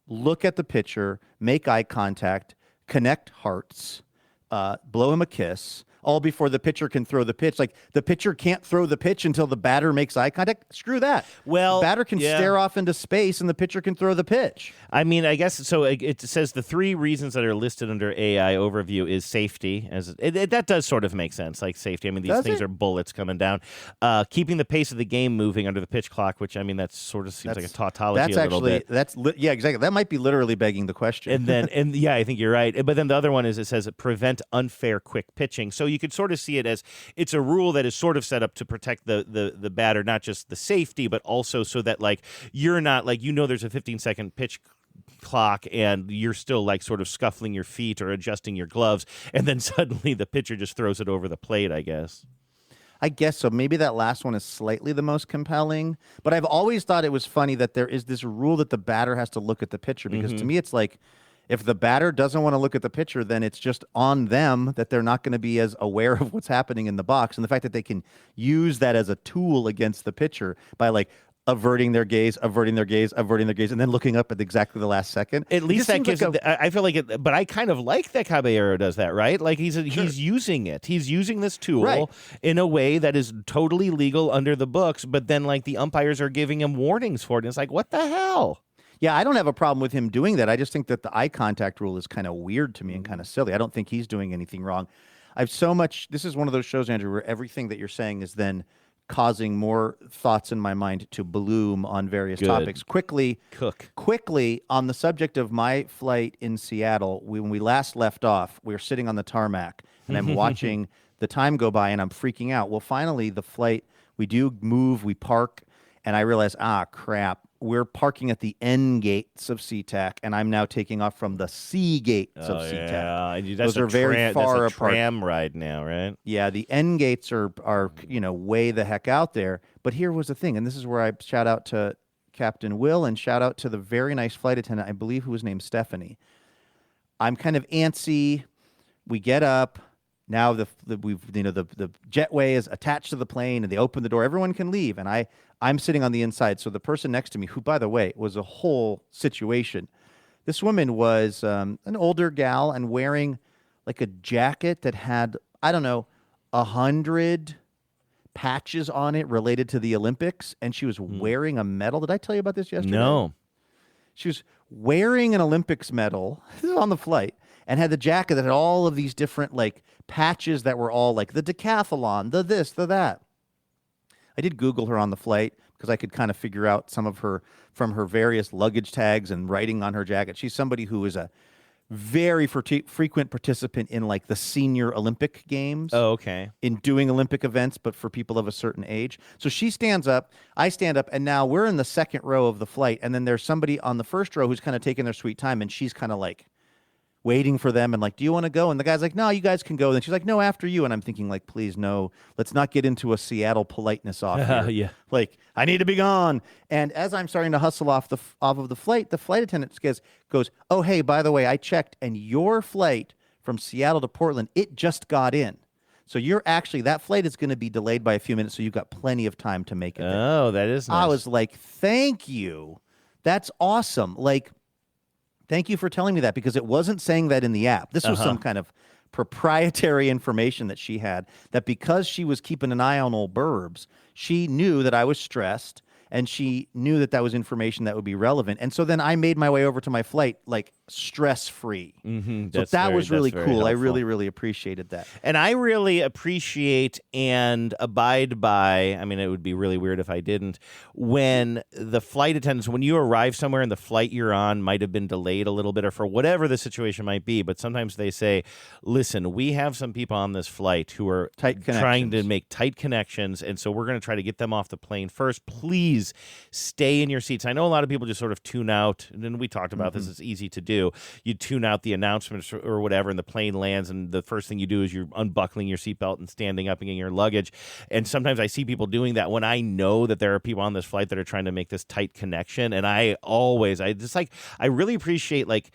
look at the pitcher, make eye contact, connect hearts, blow him a kiss, all before the pitcher can throw the pitch. Like, the pitcher can't throw the pitch until the batter makes eye contact. Screw that. Well, the batter can stare off into space, and the pitcher can throw the pitch. I mean, I guess, so it says the 3 reasons that are listed under AI overview is safety. That does sort of make sense, like safety. I mean, these things are bullets coming down. Keeping the pace of the game moving under the pitch clock, which, I mean, that sort of seems like a tautology a little bit. Yeah, exactly. That might be literally begging the question. And then, I think you're right. But then the other one is it says prevent unfair quick pitching. So you could sort of see it as it's a rule that is sort of set up to protect the batter, not just the safety, but also so that like you're not like, there's a 15-second pitch clock and you're still like sort of scuffling your feet or adjusting your gloves, and then suddenly the pitcher just throws it over the plate, I guess. I guess so. Maybe that last one is slightly the most compelling, but I've always thought it was funny that there is this rule that the batter has to look at the pitcher, because to me it's like, if the batter doesn't want to look at the pitcher, then it's just on them that they're not going to be as aware of what's happening in the box. And the fact that they can use that as a tool against the pitcher by like averting their gaze, and then looking up at exactly the last second. At least that gives I feel like it, but I kind of like that Caballero does that, right? Like he's using it. He's using this tool in a way that is totally legal under the books, but then like the umpires are giving him warnings for it. And it's like, what the hell? Yeah, I don't have a problem with him doing that. I just think that the eye contact rule is kind of weird to me and kind of silly. I don't think he's doing anything wrong. This is one of those shows, Andrew, where everything that you're saying is then causing more thoughts in my mind to bloom on various topics. Quickly, on the subject of my flight in Seattle, when we last left off, we were sitting on the tarmac, and I'm watching the time go by, and I'm freaking out. Well, finally, the flight, we do move, we park, and I realize, crap. We're parking at the N gates of SeaTac, and I'm now taking off from the C gates of SeaTac. Yeah. Those are very far that's a apart. Tram ride now, right? Yeah, the N gates are way the heck out there. But here was the thing, and this is where I shout out to Captain Will and shout out to the very nice flight attendant, I believe, who was named Stephanie. I'm kind of antsy. We get up. Now the jetway is attached to the plane, and they open the door. Everyone can leave, and I'm sitting on the inside. So the person next to me, who, by the way, was a whole situation. This woman was an older gal and wearing like a jacket that had, 100 patches on it related to the Olympics, and she was wearing a medal. Did I tell you about this yesterday? No. She was wearing an Olympics medal. This is on the flight. And had the jacket that had all of these different like patches that were all like the decathlon, the this, the that. I did Google her on the flight because I could kind of figure out some of her from her various luggage tags and writing on her jacket. She's somebody who is a very frequent participant in like the senior Olympic games. Oh, okay. In doing Olympic events, but for people of a certain age. So she stands up, I stand up, and now we're in the second row of the flight. And then there's somebody on the first row who's kind of taking their sweet time, and she's kind of like waiting for them and like, do you want to go? And the guy's like, no, you guys can go. And then she's like, no, after you. And I'm thinking like, please, no, let's not get into a Seattle politeness off here. Yeah. Like, I need to be gone. And as I'm starting to hustle off of the flight attendant goes, oh, hey, by the way, I checked, and your flight from Seattle to Portland, it just got in. So that flight is going to be delayed by a few minutes, so you've got plenty of time to make it there. Oh, that is nice. I was like, thank you. That's awesome. Like, thank you for telling me that, because it wasn't saying that in the app. This was some kind of proprietary information that she had, that because she was keeping an eye on old Burbs, she knew that I was stressed, and she knew that that was information that would be relevant. And so then I made my way over to my flight, like, stress-free. So that was really cool. Helpful. I really, really appreciated that. And I really appreciate and abide by, I mean, it would be really weird if I didn't, when the flight attendants, when you arrive somewhere and the flight you're on might have been delayed a little bit or for whatever the situation might be, but sometimes they say, listen, we have some people on this flight who are trying to make tight connections, and so we're going to try to get them off the plane first. Please stay in your seats. I know a lot of people just sort of tune out, and we talked about this, it's easy to do. You tune out the announcements or whatever, and the plane lands, and the first thing you do is you're unbuckling your seatbelt and standing up and getting your luggage. And sometimes I see people doing that when I know that there are people on this flight that are trying to make this tight connection. And I really appreciate, like,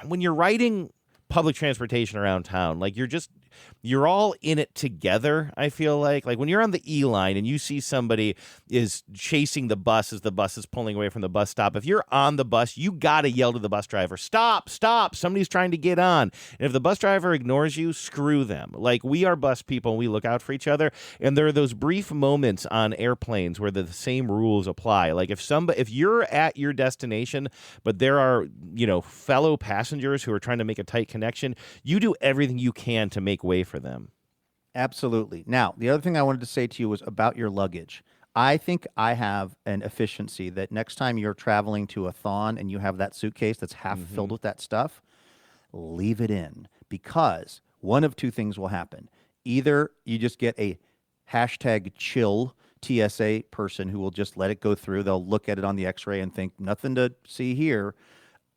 when you're riding public transportation around town, like, you're all in it together. I feel like when you're on the E line and you see somebody is chasing the bus as the bus is pulling away from the bus stop, if you're on the bus, you got to yell to the bus driver, stop, somebody's trying to get on. And if the bus driver ignores you, screw them. Like, we are bus people and we look out for each other. And there are those brief moments on airplanes where the same rules apply. Like, if you're at your destination, but there are, fellow passengers who are trying to make a tight connection, you do everything you can to make way for them. Absolutely. Now, the other thing I wanted to say to you was about your luggage. I think I have an efficiency that next time you're traveling to a thon and you have that suitcase that's half filled with that stuff, leave it in, because one of two things will happen. Either you just get a #chill TSA person who will just let it go through. They'll look at it on the x-ray and think, nothing to see here.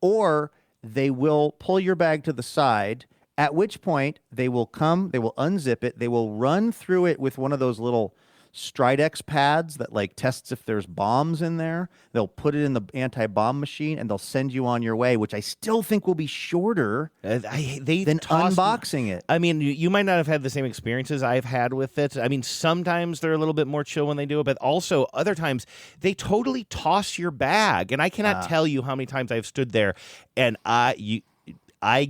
Or they will pull your bag to the side, at which point they will unzip it, they will run through it with one of those little Stridex pads that, like, tests if there's bombs in there. They'll put it in the anti-bomb machine, and they'll send you on your way, which I still think will be shorter than unboxing it. I mean, you might not have had the same experiences I've had with it. I mean, sometimes they're a little bit more chill when they do it, but also other times they totally toss your bag. And I cannot tell you how many times I've stood there and I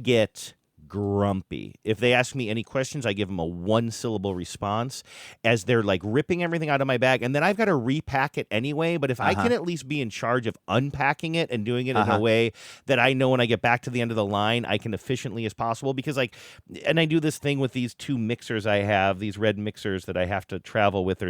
get grumpy. If they ask me any questions, I give them a one-syllable response as they're, like, ripping everything out of my bag, and then I've got to repack it anyway. But if I can at least be in charge of unpacking it and doing it in a way that I know when I get back to the end of the line, I can efficiently as possible, because, like, and I do this thing with these 2 mixers I have, these red mixers that I have to travel with.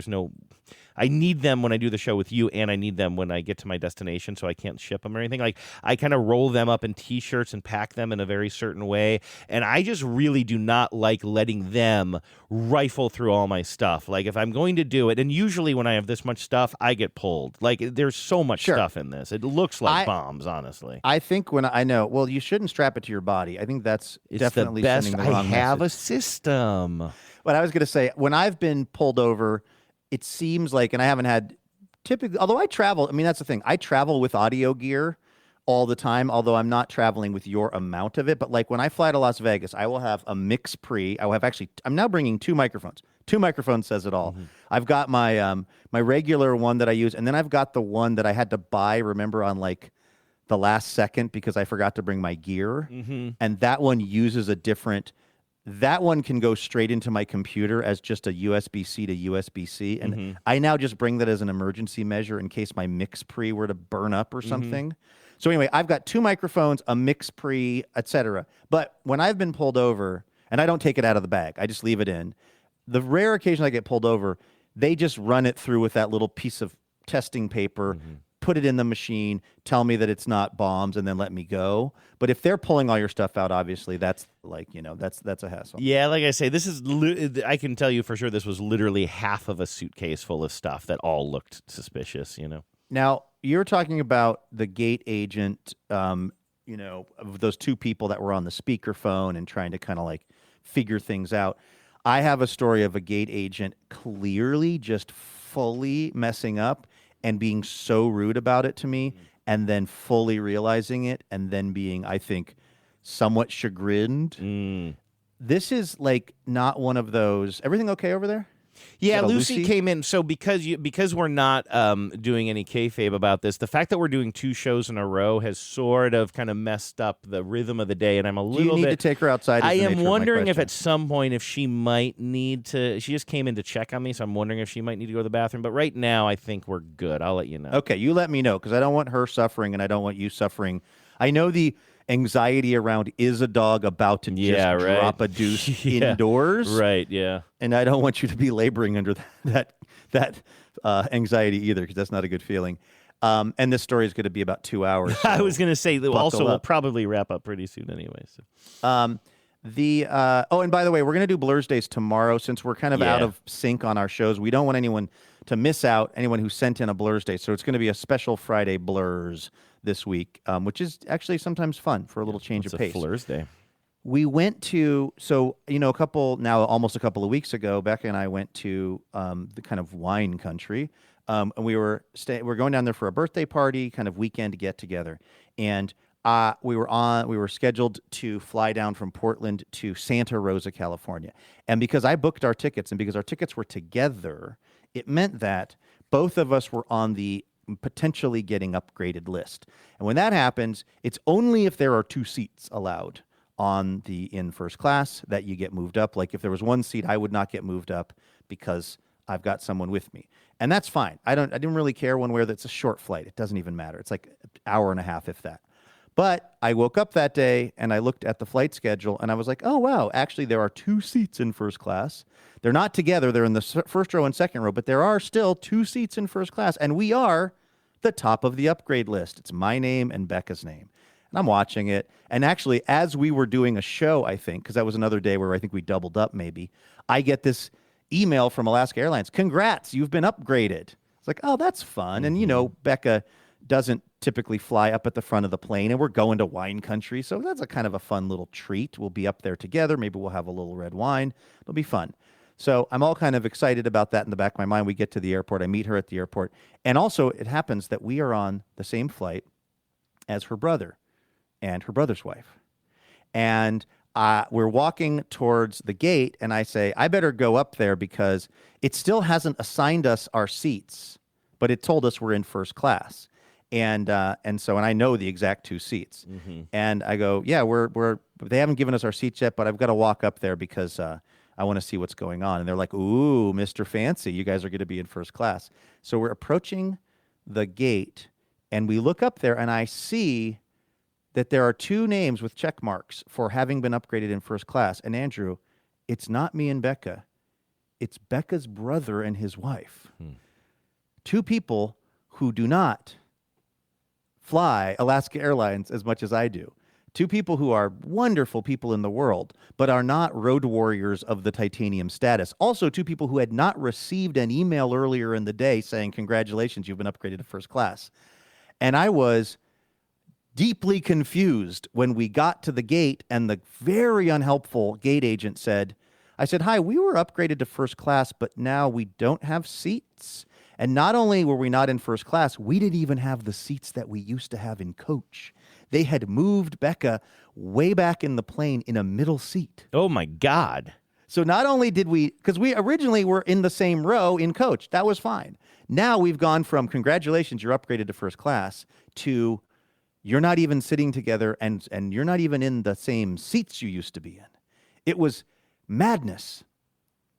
I need them when I do the show with you, and I need them when I get to my destination, so I can't ship them or anything. Like, I kind of roll them up in T-shirts and pack them in a very certain way, and I just really do not like letting them rifle through all my stuff. Like, if I'm going to do it, and usually when I have this much stuff, I get pulled. Like, there's so much stuff in this. It looks like bombs, honestly. I think well, you shouldn't strap it to your body. I think that's definitely the best. sending the wrong I have message. a system. But I was going to say, when I've been pulled over, it seems like, and I haven't had typically, although I travel, I mean, that's the thing. I travel with audio gear all the time, although I'm not traveling with your amount of it. But, like, when I fly to Las Vegas, I will have a mix pre. I'm now bringing 2 microphones. 2 microphones says it all. I've got my my regular one that I use, and then I've got the one that I had to buy, remember, on, like, the last second because I forgot to bring my gear. And that one uses a different... That one can go straight into my computer as just a USB-C to USB-C. And I now just bring that as an emergency measure in case my mix pre were to burn up or something. So anyway, I've got 2 microphones, a mix pre, etc. But when I've been pulled over, and I don't take it out of the bag, I just leave it in. The rare occasion I get pulled over, they just run it through with that little piece of testing paper, put it in the machine, tell me that it's not bombs, and then let me go. But if they're pulling all your stuff out, obviously, that's, like, that's a hassle. Yeah, like I say, this is, I can tell you for sure this was literally half of a suitcase full of stuff that all looked suspicious, Now, you're talking about the gate agent, of those 2 people that were on the speakerphone and trying to kind of, like, figure things out. I have a story of a gate agent clearly just fully messing up and being so rude about it to me, and then fully realizing it, and then being, I think, somewhat chagrined. This is, like, not one of those... Everything okay over there? Yeah, that a Lucy came in. So because we're not doing any kayfabe about this, the fact that we're doing 2 shows in a row has sort of kind of messed up the rhythm of the day, and I'm a little bit. Do you need to take her outside? I am wondering if at some point if she might need to. She just came in to check on me, so I'm wondering if she might need to go to the bathroom. But right now, I think we're good. I'll let you know. Okay, you let me know because I don't want her suffering, and I don't want you suffering. I know the anxiety around is a dog about to just drop a deuce indoors. Right, yeah. And I don't want you to be laboring under that anxiety either, because that's not a good feeling. And this story is going to be about 2 hours. So I was going to say, also, we'll up. probably wrap up pretty soon anyway. So. And by the way, we're going to do Blurs Days tomorrow since we're kind of out of sync on our shows. We don't want anyone to miss out, anyone who sent in a Blurs Day. So it's going to be a special Friday Blurs this week, which is actually sometimes fun for a little change of pace. It's a Blurs Day. We went to, almost a couple of weeks ago, Becca and I went to the kind of wine country. And we were going down there for a birthday party, kind of weekend get together. And we were scheduled to fly down from Portland to Santa Rosa, California. And because I booked our tickets and because our tickets were together, it meant that both of us were on the potentially getting upgraded list. And when that happens, it's only if there are 2 seats allowed on the in first class that you get moved up. Like if there was 1 seat, I would not get moved up because I've got someone with me. And that's fine. I didn't really care one way or that's a short flight. It doesn't even matter. It's like an hour and a half, if that. But I woke up that day and I looked at the flight schedule and I was like, oh, wow, actually there are 2 seats in first class. They're not together. They're in the first row and second row, but there are still 2 seats in first class. And we are the top of the upgrade list. It's my name and Becca's name. And I'm watching it. And actually, as we were doing a show, I think, because that was another day where I think we doubled up maybe, I get this email from Alaska Airlines. Congrats, you've been upgraded. It's like, oh, that's fun. And, Becca doesn't typically fly up at the front of the plane, and we're going to wine country. So that's a kind of a fun little treat. We'll be up there together. Maybe we'll have a little red wine. It'll be fun. So I'm all kind of excited about that in the back of my mind. We get to the airport. I meet her at the airport. And also it happens that we are on the same flight as her brother and her brother's wife. And we're walking towards the gate, and I say, I better go up there because it still hasn't assigned us our seats, but it told us we're in first class. And I know the exact 2 seats. Mm-hmm. And I go, yeah, they haven't given us our seats yet, but I've got to walk up there because I want to see what's going on. And they're like, ooh, Mr. Fancy, you guys are going to be in first class. So we're approaching the gate, and we look up there, and I see that there are 2 names with check marks for having been upgraded in first class. And Andrew, it's not me and Becca. It's Becca's brother and his wife. 2 people who do not fly Alaska Airlines as much as I do. 2 people who are wonderful people in the world, but are not road warriors of the titanium status. Also, 2 people who had not received an email earlier in the day saying, congratulations, you've been upgraded to first class. And I was deeply confused when we got to the gate and the very unhelpful gate agent said, I said, hi, we were upgraded to first class, but now we don't have seats. And not only were we not in first class, we didn't even have the seats that we used to have in coach. They had moved Becca way back in the plane in a middle seat. Oh, my God. So not only did we, because we originally were in the same row in coach, that was fine. Now we've gone from congratulations, you're upgraded to first class, to you're not even sitting together and you're not even in the same seats you used to be in. It was madness.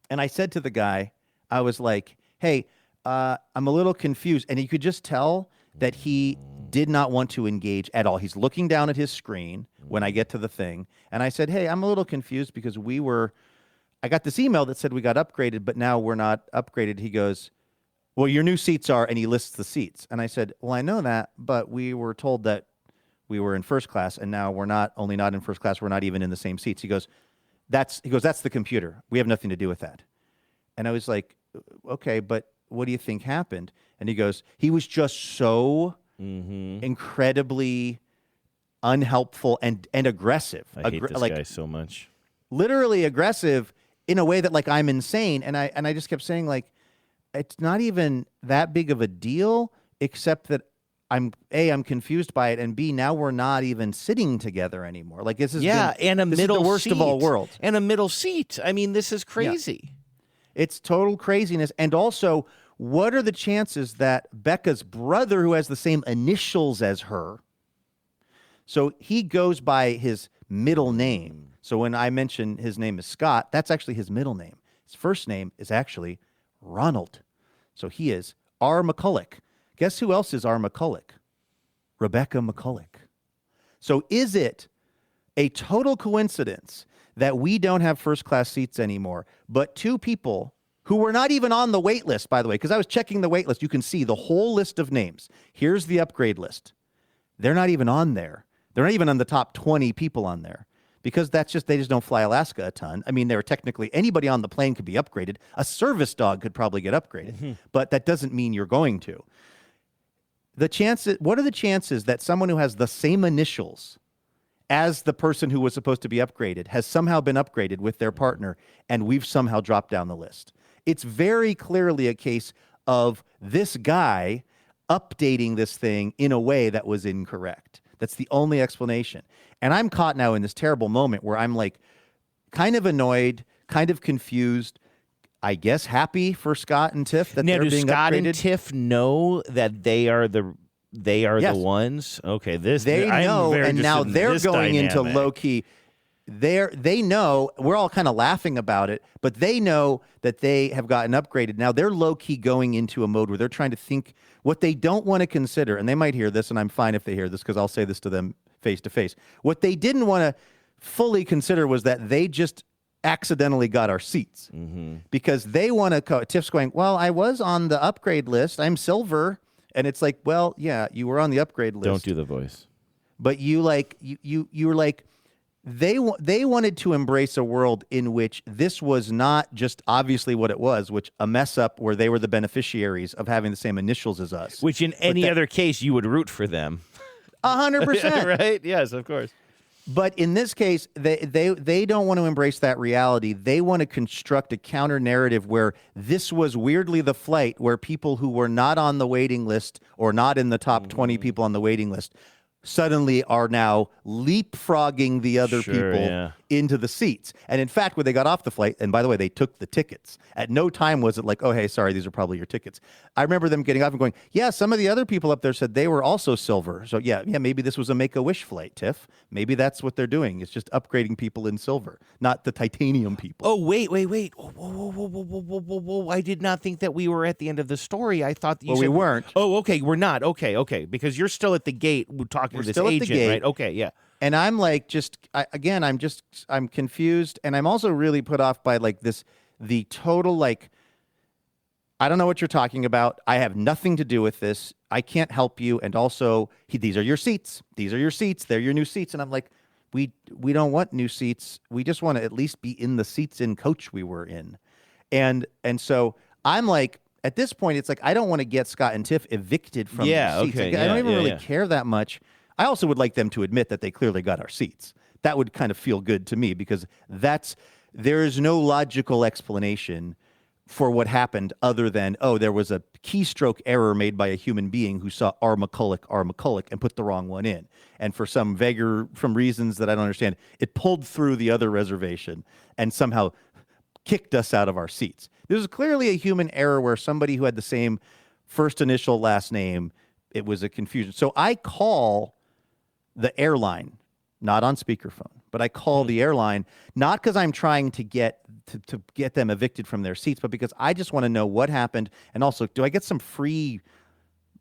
And I said to the guy, I was like, hey, I'm a little confused. And you could just tell that he did not want to engage at all. He's looking down at his screen when I get to the thing. And I said, hey, I'm a little confused because I got this email that said we got upgraded, but now we're not upgraded. He goes, well, your new seats are, and he lists the seats. And I said, well, I know that, but we were told that we were in first class, and now we're not only not in first class, we're not even in the same seats. He goes, that's the computer. We have nothing to do with that. And I was like, okay, but what do you think happened? And he goes, he was just so incredibly unhelpful and aggressive. I hate this guy so much. Literally aggressive in a way that like I'm insane. And I just kept saying like, it's not even that big of a deal, except that I'm confused by it, and B, now we're not even sitting together anymore. Like this is and a middle is the worst seat. of all worlds. And a middle seat. I mean, this is crazy. It's total craziness. And also, what are the chances that Becca's brother, who has the same initials as her, so he goes by his middle name. So when I mention his name is Scott, that's actually his middle name. His first name is actually Ronald. So he is R. McCulloch. Guess who else is R. McCulloch? Rebecca McCulloch. So is it a total coincidence that we don't have first-class seats anymore, but two people who were not even on the wait list, by the way, because I was checking the wait list. You can see the whole list of names. Here's the upgrade list. They're not even on there. They're not even on the top 20 people on there because they just don't fly Alaska a ton. I mean, they're technically anybody on the plane could be upgraded. A service dog could probably get upgraded, but that doesn't mean you're going to. What are the chances that someone who has the same initials as the person who was supposed to be upgraded has somehow been upgraded with their partner and we've somehow dropped down the list? It's very clearly a case of this guy updating this thing in a way that was incorrect. That's the only explanation. And I'm caught now in this terrible moment where I'm like kind of annoyed, kind of confused, I guess happy for Scott and Tiff that now, they're being Scott upgraded. and Tiff know that they are the ones? Okay, they know, and now they're going into low key. They know, we're all kind of laughing about it, but they know that they have gotten upgraded. Now they're low key going into a mode where they're trying to think what they don't want to consider, and they might hear this, and I'm fine if they hear this because I'll say this to them face to face. What they didn't want to fully consider was that they just accidentally got our seats because they want to. Tiff's going, well, I was on the upgrade list. I'm silver, and it's like, well, yeah, you were on the upgrade list. Don't do the voice. But you were like. They wanted to embrace a world in which this was not just obviously what it was, which a mess up where they were the beneficiaries of having the same initials as us. Which in any other case, you would root for them. 100%. Right? Yes, of course. But in this case, they don't want to embrace that reality. They want to construct a counter narrative where this was weirdly the flight where people who were not on the waiting list or not in the top 20 people on the waiting list suddenly are now leapfrogging the other people into the seats. And in fact, when they got off the flight, and by the way, they took the tickets. At no time was it like, oh, hey, sorry, these are probably your tickets. I remember them getting off and going, yeah, some of the other people up there said they were also silver. So yeah, maybe this was a Make-A-Wish flight, Tiff. Maybe that's what they're doing. It's just upgrading people in silver, not the titanium people. Oh, wait. Whoa. I did not think that we were at the end of the story. I thought that you said... we weren't. Oh, okay, we're not. Okay, because you're still at the gate talking to this agent, right? Okay, yeah. And I'm like, I'm confused. And I'm also really put off by like the total, like, I don't know what you're talking about. I have nothing to do with this. I can't help you. And also, these are your seats. These are your seats. They're your new seats. And I'm like, we don't want new seats. We just want to at least be in the seats in coach we were in. And so I'm like, at this point, it's like, I don't want to get Scott and Tiff evicted from their seats. Okay, I don't even really care that much. I also would like them to admit that they clearly got our seats. That would kind of feel good to me because there is no logical explanation for what happened other than, oh, there was a keystroke error made by a human being who saw R. McCulloch, and put the wrong one in. And for some from reasons that I don't understand, it pulled through the other reservation and somehow kicked us out of our seats. This is clearly a human error where somebody who had the same first initial, last name, it was a confusion. So I call the airline, not on speakerphone, but I call the airline, not because I'm trying to get them evicted from their seats, but because I just want to know what happened. And also, do I get some free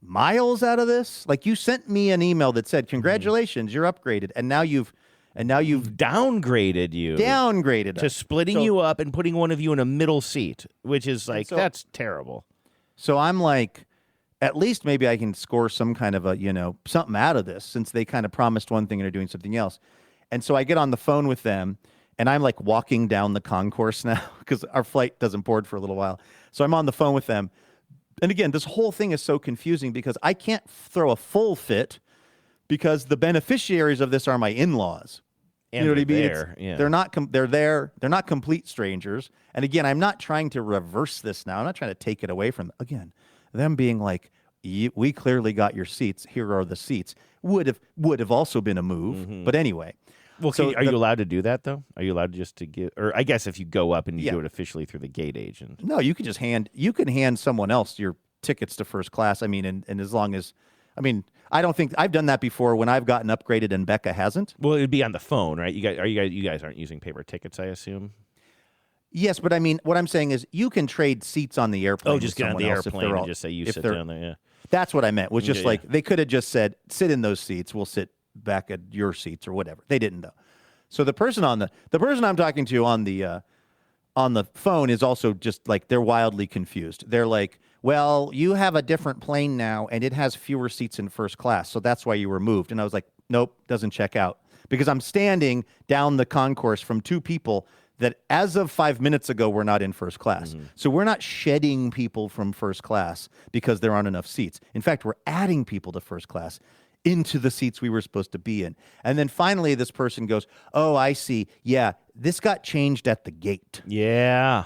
miles out of this? Like, you sent me an email that said, congratulations, you're upgraded. And now you've downgraded you. Downgraded to us. splitting you up and putting one of you in a middle seat, which is like, that's terrible. So I'm like, at least maybe I can score some kind of something out of this since they kind of promised one thing and are doing something else. And so I get on the phone with them and I'm like walking down the concourse now because our flight doesn't board for a little while. So I'm on the phone with them. And again, this whole thing is so confusing because I can't throw a full fit because the beneficiaries of this are my in-laws. And you know what I mean? Yeah. They're not. They're there. They're not complete strangers. And again, I'm not trying to reverse this now. I'm not trying to take it away from them. Again, them being like, we clearly got your seats. Here are the seats. Would have also been a move. But anyway, Well, are you allowed to do that, though? Are you allowed just to give, or I guess if you go up and you do it officially through the gate agent? No, you can just hand someone else your tickets to first class. I mean, and as long as, I mean, I don't think I've done that before when I've gotten upgraded and Becca hasn't. Well, it'd be on the phone, right? You guys aren't using paper tickets, I assume. Yes, but I mean, what I'm saying is you can trade seats on the airplane. Oh, just get on the airplane and just say you sit down there, yeah. That's what I meant, was just like they could have just said, sit in those seats, we'll sit back at your seats or whatever. They didn't, though. So the person I'm talking to on the phone is also just like, they're wildly confused. They're like, well, you have a different plane now, and it has fewer seats in first class, so that's why you were moved. And I was like, nope, doesn't check out. Because I'm standing down the concourse from two people that as of 5 minutes ago were not in first class. Mm-hmm. So we're not shedding people from first class because there aren't enough seats. In fact, we're adding people to first class into the seats we were supposed to be in. And then finally this person goes, oh, I see. Yeah, this got changed at the gate. Yeah.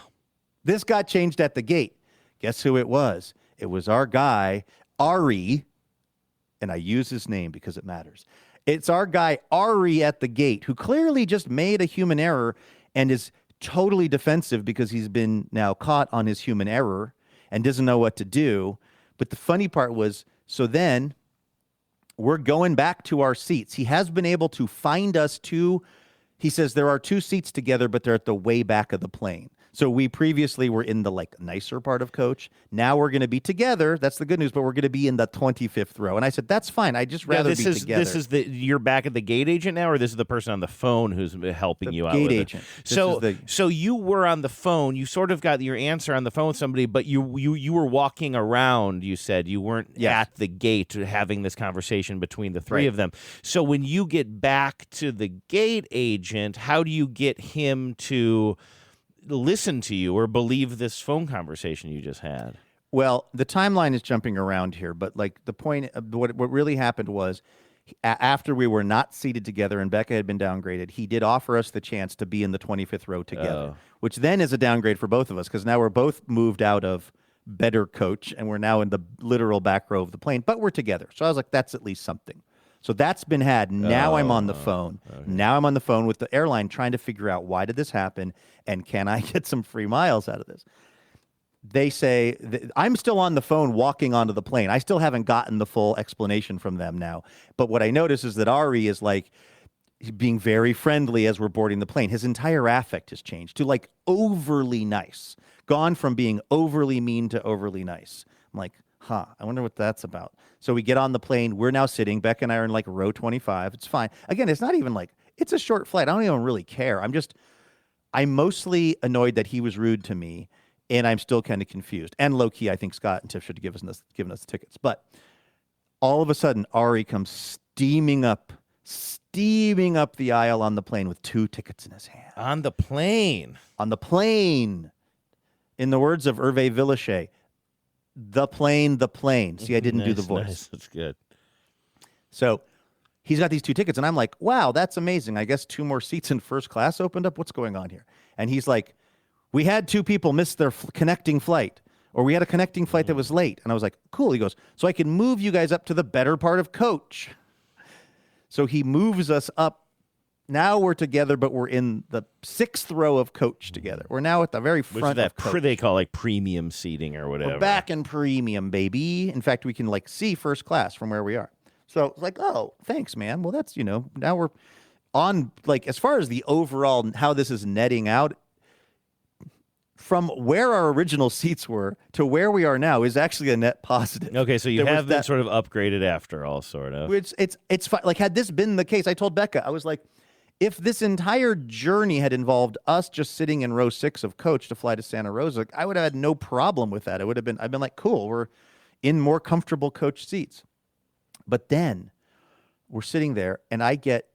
This got changed at the gate. Guess who it was? It was our guy, Ari, and I use his name because it matters. It's our guy, Ari, at the gate, who clearly just made a human error and is totally defensive because he's been now caught on his human error and doesn't know what to do. But the funny part was, so then we're going back to our seats. He has been able to find us he says there are 2 seats together, but they're at the way back of the plane. So we previously were in the like nicer part of coach. Now we're going to be together. That's the good news, but we're going to be in the 25th row. And I said, that's fine. I'd just rather be together. This is you're back at the gate agent now, or this is the person on the phone who's helping you out with it? Gate agent. So you were on the phone. You sort of got your answer on the phone with somebody, but you were walking around, you said. You weren't at the gate having this conversation between the three of them. So when you get back to the gate agent, how do you get him to listen to you or believe this phone conversation you just had? Well, the timeline is jumping around here, but like the point of what really happened was after we were not seated together and Becca had been downgraded, he did offer us the chance to be in the 25th row together, which then is a downgrade for both of us because now we're both moved out of better coach and we're now in the literal back row of the plane, but we're together. So I was like, that's at least something. So that's been had. Now I'm on the phone. Okay. Now I'm on the phone with the airline trying to figure out why did this happen and can I get some free miles out of this? They say, I'm still on the phone walking onto the plane. I still haven't gotten the full explanation from them now. But what I notice is that Ari is like being very friendly as we're boarding the plane. His entire affect has changed to like overly nice, gone from being overly mean to overly nice. I'm like, I wonder what that's about. So we get on the plane. We're now sitting. Becca and I are in like row 25. It's fine. Again, it's not even like, it's a short flight. I don't even really care. I'm mostly annoyed that he was rude to me, and I'm still kind of confused. And low-key, I think Scott and Tiff should have given us the tickets. But all of a sudden, Ari comes steaming up the aisle on the plane with 2 tickets in his hand. On the plane? On the plane. In the words of Hervé Villachet, the plane. See, I didn't do the voice. Nice. That's good. So he's got these 2 tickets, and I'm like, wow, that's amazing. I guess 2 more seats in first class opened up. What's going on here? And he's like, we had 2 people miss their connecting flight, or we had a connecting flight that was late. And I was like, cool. He goes, so I can move you guys up to the better part of coach. So he moves us up. Now we're together, but we're in the 6th row of coach together. We're now at the very front of coach. They call like premium seating or whatever. We're back in premium, baby. In fact, we can like see first class from where we are. So it's like, oh, thanks, man. Well, that's, now we're on, like, as far as the overall, how this is netting out, from where our original seats were to where we are now is actually a net positive. Okay, so you have been sort of upgraded after all, sort of. It's fine. Like, had this been the case, I told Becca, I was like, if this entire journey had involved us just sitting in row 6 of coach to fly to Santa Rosa, I would have had no problem with that. I've been like, cool, we're in more comfortable coach seats. But then we're sitting there and I get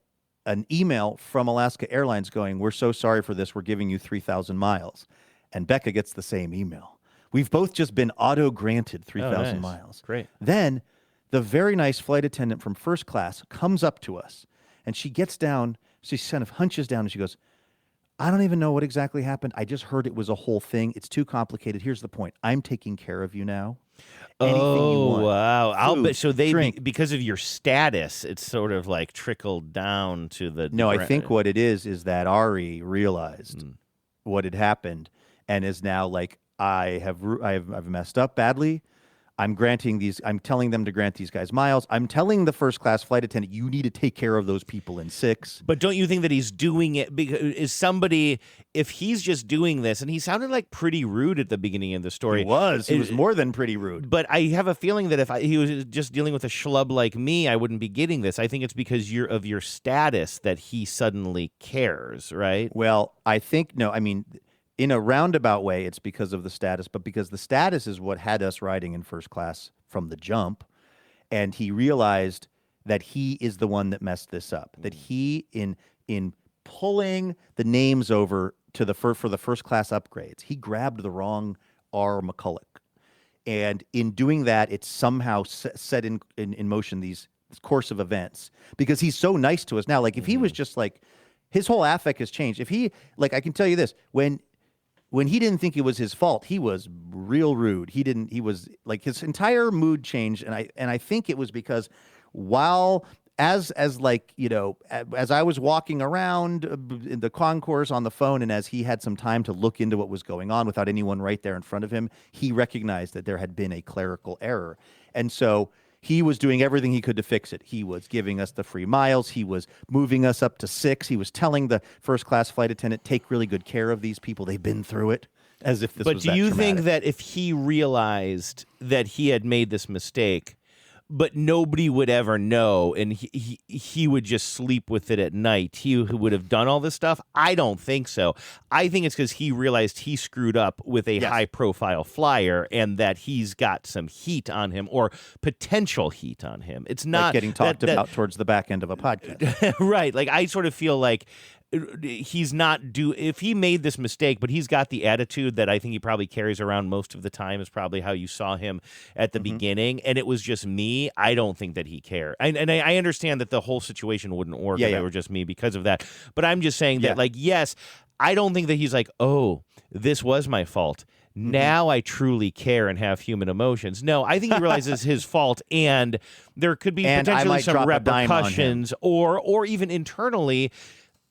an email from Alaska Airlines going, we're so sorry for this. We're giving you 3,000 miles. And Becca gets the same email. We've both just been auto-granted 3,000 miles. Great. Then the very nice flight attendant from first class comes up to us and she gets down. She kind of hunches down and she goes, I don't even know what exactly happened. I just heard it was a whole thing. It's too complicated. Here's the point. I'm taking care of you now. Anything you want. Wow. I'll Food, bet. So drink. because of your status, it's sort of like trickled down to the. No, I think what it is that Ari realized what had happened and is now like, I've messed up badly. I'm telling them to grant these guys miles. I'm telling the first class flight attendant, you need to take care of those people in 6. But don't you think that he's doing it because if he's just doing this, and he sounded like pretty rude at the beginning of the story. He was more than pretty rude. But I have a feeling that if he was just dealing with a schlub like me, I wouldn't be getting this. I think it's because of your status that he suddenly cares, right? Well, I think, no, I mean, in a roundabout way, it's because of the status, but because the status is what had us riding in first class from the jump. And he realized that he is the one that messed this up, that he, in pulling the names over to for the first class upgrades, he grabbed the wrong R. McCulloch. And in doing that, it somehow set in motion this course of events because he's so nice to us now. Like if he was just like, his whole affect has changed. If he, like, I can tell you this, when he didn't think it was his fault, he was real rude. He was like, his entire mood changed. And I think it was because as I was walking around in the concourse on the phone, and as he had some time to look into what was going on without anyone right there in front of him, he recognized that there had been a clerical error. And so he was doing everything he could to fix it. He was giving us the free miles. He was moving us up to 6. He was telling the first class flight attendant, take really good care of these people. They've been through it, as if this was that But do you traumatic. think that if he realized that he had made this mistake, but nobody would ever know, and he would just sleep with it at night, he who would have done all this stuff? I don't think so. I think it's because he realized he screwed up with a high-profile flyer and that he's got some heat on him or potential heat on him. It's not like getting talked about towards the back end of a podcast. Right. Like, I sort of feel like he's not if he made this mistake, but he's got the attitude that I think he probably carries around most of the time is probably how you saw him at the beginning, and it was just me. I don't think that he cared. And I understand that the whole situation wouldn't work if it were just me because of that. But I'm just saying that, like, yes, I don't think that he's like, oh, this was my fault. Now I truly care and have human emotions. No, I think he realizes his fault, and there could be potentially some repercussions, or even internally.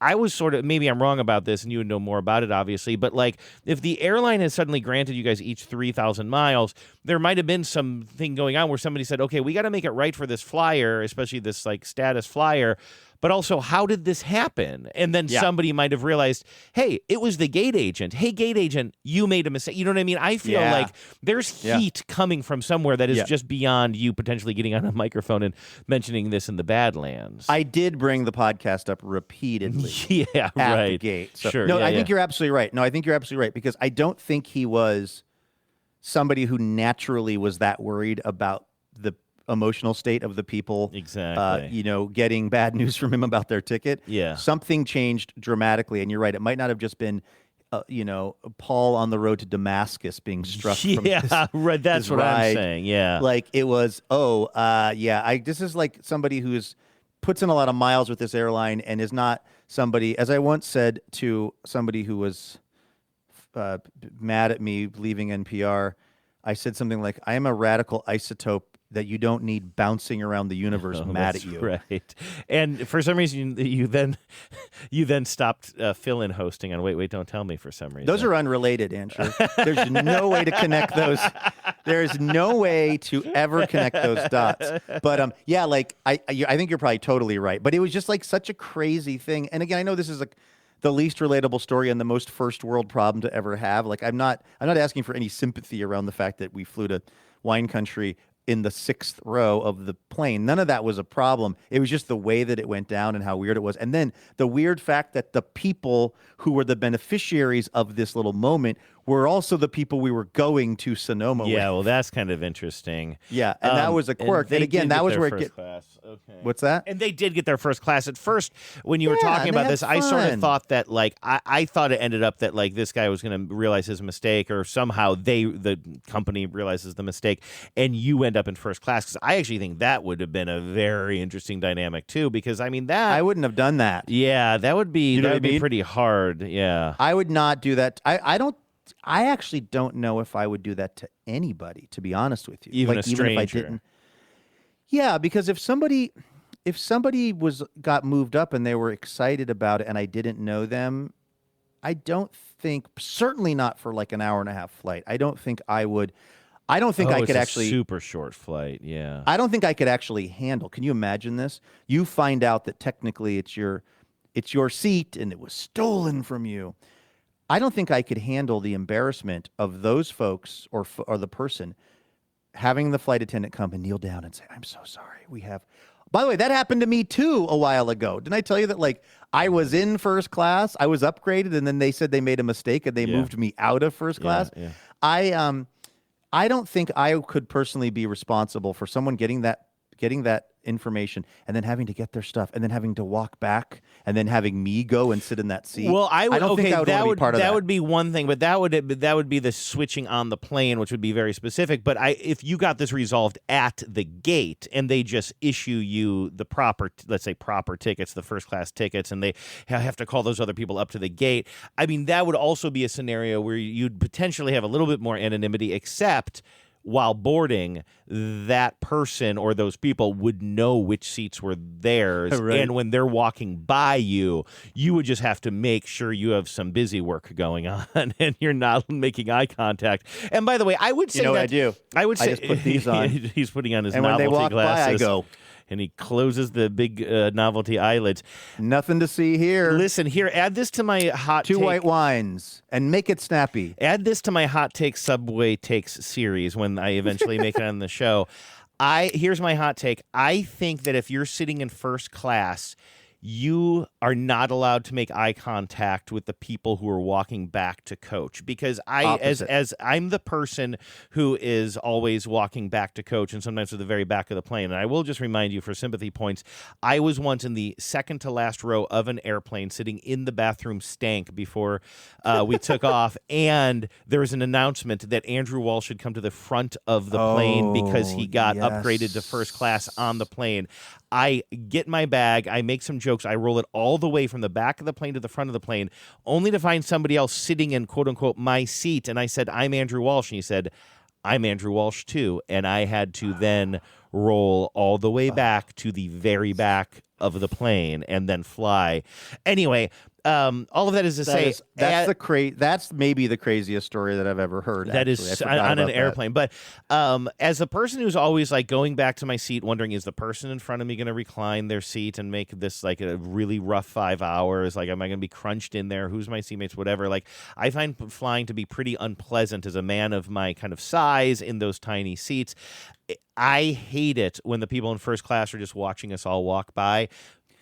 I was sort of, maybe I'm wrong about this, and you would know more about it, obviously, but like if the airline has suddenly granted you guys each 3,000 miles, there might have been something going on where somebody said, okay, we got to make it right for this flyer, especially this like status flyer. But also, how did this happen? And then somebody might have realized, hey, it was the gate agent. Hey, gate agent, you made a mistake. You know what I mean? I feel like there's heat coming from somewhere that is just beyond you potentially getting on a microphone and mentioning this in the Badlands. I did bring the podcast up repeatedly at the gate. So, sure. No, I think you're absolutely right. No, I think you're absolutely right because I don't think he was somebody who naturally was that worried about the emotional state of the people, getting bad news from him about their ticket. Yeah. Something changed dramatically, and you're right. It might not have just been, Paul on the road to Damascus being struck from right. That's what ride. I'm saying. Yeah. Like it was, this is like somebody who puts in a lot of miles with this airline and is not somebody, as I once said to somebody who was mad at me leaving NPR, I said something like, I am a radical isotope that you don't need bouncing around the universe mad at you. Right. And for some reason, you then stopped fill-in hosting on Wait, Don't Tell Me for some reason. Those are unrelated, Andrew. There's no way to connect those. There's no way to ever connect those dots. But I think you're probably totally right. But it was just like such a crazy thing. And again, I know this is the least relatable story and the most first world problem to ever have. Like I'm not asking for any sympathy around the fact that we flew to wine country in the 6th row of the plane. None of that was a problem. It was just the way that it went down and how weird it was. And then the weird fact that the people who were the beneficiaries of this little moment were also the people we were going to Sonoma with. Yeah, well, that's kind of interesting. Yeah, and that was a quirk. And again, that was where it What's that? And they did get their first class. At first, when you were talking and they about had this, I sort of fun. thought that, like, I thought it ended up that, like, this guy was going to realize his mistake, or somehow the company realizes the mistake, and you end up in first class. Because I actually think that would have been a very interesting dynamic, too, because, I mean, that... I wouldn't have done that. Yeah, that would be, You know that what would I be mean? pretty hard, yeah. I would not do that. I actually don't know if I would do that to anybody, to be honest with you. Even a even if I stranger. didn't. Yeah, because if somebody got moved up and they were excited about it and I didn't know them, I don't think, certainly not for like an hour and a half flight. I don't think I would. I don't think I it's could a actually. super short flight, yeah. I don't think I could actually handle. Can you imagine this? You find out that technically it's your seat and it was stolen from you. I don't think I could handle the embarrassment of those folks or the person having the flight attendant come and kneel down and say, "I'm so sorry. We have." By the way, that happened to me too a while ago. Didn't I tell you that? Like, I was in first class, I was upgraded, and then they said they made a mistake and they moved me out of first class. Yeah. I don't think I could personally be responsible for someone getting that information and then having to get their stuff and then having to walk back and then having me go and sit in that seat. Well, I don't think I would want to be part of that. That would be one thing, but that would be the switching on the plane, which would be very specific. But if you got this resolved at the gate and they just issue you the proper, let's say proper tickets, the first class tickets, and they have to call those other people up to the gate, I mean, that would also be a scenario where you'd potentially have a little bit more anonymity, except while boarding, that person or those people would know which seats were theirs. Right. And when they're walking by you, you would just have to make sure you have some busy work going on and you're not making eye contact. And by the way, I would say what that I do? I would say I just put these on. He's putting on his And when novelty they walk glasses. by, I go, and he closes the big novelty eyelids. "Nothing to see here." Listen, here, add this to my hot Two take. white wines and make it snappy. Add this to my hot take Subway takes series when I eventually make it on the show. Here's my hot take. I think that if you're sitting in first class, you are not allowed to make eye contact with the people who are walking back to coach, because as I'm the person who is always walking back to coach and sometimes to the very back of the plane. And I will just remind you for sympathy points, I was once in the second to last row of an airplane sitting in the bathroom stank before we took off. And there was an announcement that Andrew Walsh should come to the front of the plane because he got upgraded to first class on the plane. I get my bag, I make some jokes, I roll it all the way from the back of the plane to the front of the plane, only to find somebody else sitting in, quote unquote, my seat. And I said, "I'm Andrew Walsh." And he said, "I'm Andrew Walsh too." And I had to then roll all the way back to the very back of the plane and then fly. Anyway, all of that is to say, that's maybe the craziest story that I've ever heard. That actually. is I forgot on an about that. airplane. But as a person who's always like going back to my seat, wondering, is the person in front of me going to recline their seat and make this like a really rough 5 hours? Like, am I going to be crunched in there? Who's my seatmates? Whatever. Like, I find flying to be pretty unpleasant as a man of my kind of size in those tiny seats. I hate it when the people in first class are just watching us all walk by.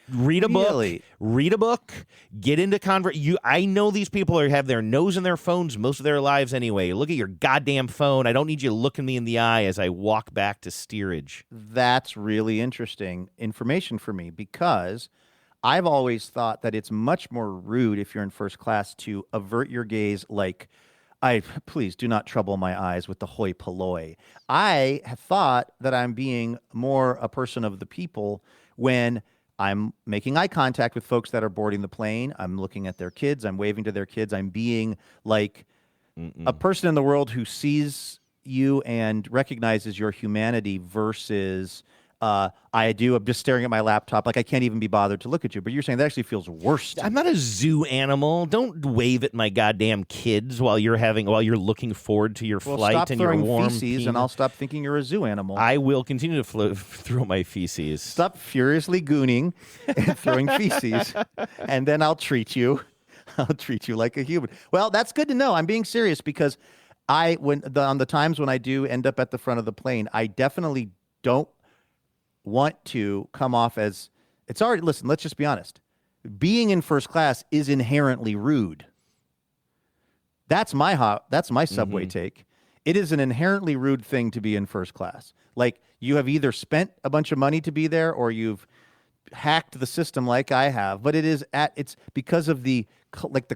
Read a book, get into I know these people have their nose in their phones most of their lives anyway. Look at your goddamn phone. I don't need you looking me in the eye as I walk back to steerage. That's really interesting information for me, because I've always thought that it's much more rude if you're in first class to avert your gaze, like, please do not trouble my eyes with the hoi polloi. I have thought that I'm being more a person of the people when I'm making eye contact with folks that are boarding the plane. I'm looking at their kids. I'm waving to their kids. I'm being like a person in the world who sees you and recognizes your humanity versus I'm just staring at my laptop. Like, I can't even be bothered to look at you. But you're saying that actually feels worse. I'm not a zoo animal. Don't wave at my goddamn kids while you're looking forward to your flight stop and your throwing warm feces, peanut. and I'll stop thinking you're a zoo animal. I will continue to throw my feces. Stop furiously gooning and throwing feces, and then I'll treat you. I'll treat you like a human. Well, that's good to know. I'm being serious, because on the times when I do end up at the front of the plane, I definitely don't want to come off as it's already. Listen, let's just be honest. Being in first class is inherently rude. That's my subway take. It is an inherently rude thing to be in first class. Like, you have either spent a bunch of money to be there or you've hacked the system like I have, but it's because of the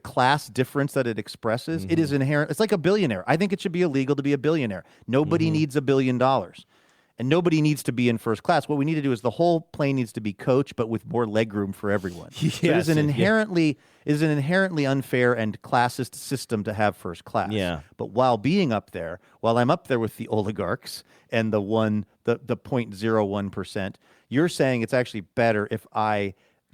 class difference that it expresses. It is inherent. It's like a billionaire. I think it should be illegal to be a billionaire. Nobody needs $1 billion. And nobody needs to be in first class. What we need to do is the whole plane needs to be coach, but with more legroom for everyone. So it is an inherently unfair and classist system to have first class. Yeah. But while being up there, while I'm up there with the oligarchs and the 0.01%, you're saying it's actually better if I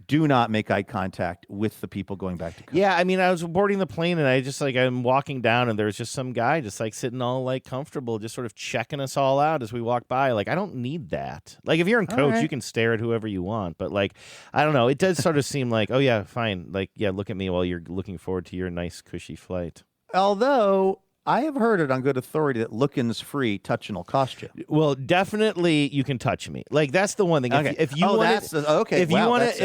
do not make eye contact with the people going back to coach. Yeah, I mean, I was boarding the plane and I'm walking down and there's just some guy just like sitting all like comfortable, just sort of checking us all out as we walk by. Like, I don't need that. Like, if you're in coach, you can stare at whoever you want. But like, I don't know. It does sort of seem like, oh yeah, fine. Like, yeah, look at me while you're looking forward to your nice cushy flight. Although I have heard it on good authority that looking's free, touching will cost you. Well, definitely you can touch me. Like, that's the one thing. Okay. If you want if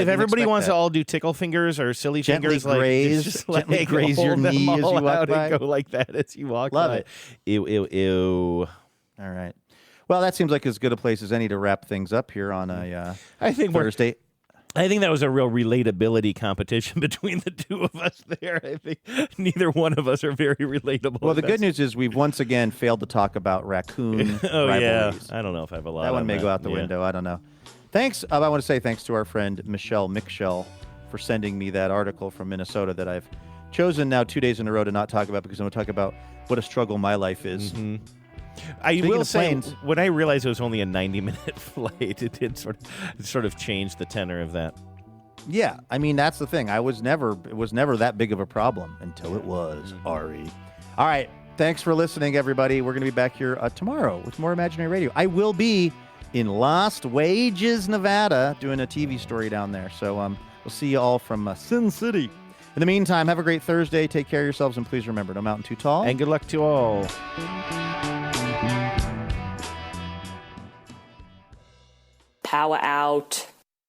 everybody wants to all do tickle fingers or silly fingers, graze, just gently graze your knee as you walk by. And go like that as you walk Love by. it. Ew, ew, ew. All right. Well, that seems like as good a place as any to wrap things up here on a Thursday. I think that was a real relatability competition between the two of us there. I think neither one of us are very relatable. Well, the good news is we've once again failed to talk about raccoon rivalries. Yeah. I don't know if I have a lot That on one may go out the window. I don't know. Thanks. I want to say thanks to our friend Michelle Mixup for sending me that article from Minnesota that I've chosen now 2 days in a row to not talk about because I'm going to talk about what a struggle my life is. I Speaking will of say, planes, when I realized it was only a 90-minute flight, it did sort of change the tenor of that. yeah, I mean, that's the thing. It was never that big of a problem until it was, Ari. All right. Thanks for listening, everybody. We're going to be back here tomorrow with more Imaginary Radio. I will be in Lost Wages, Nevada, doing a TV story down there. So we'll see you all from Sin City. In the meantime, have a great Thursday. Take care of yourselves, and please remember, no mountain too tall. And good luck to all. Power out.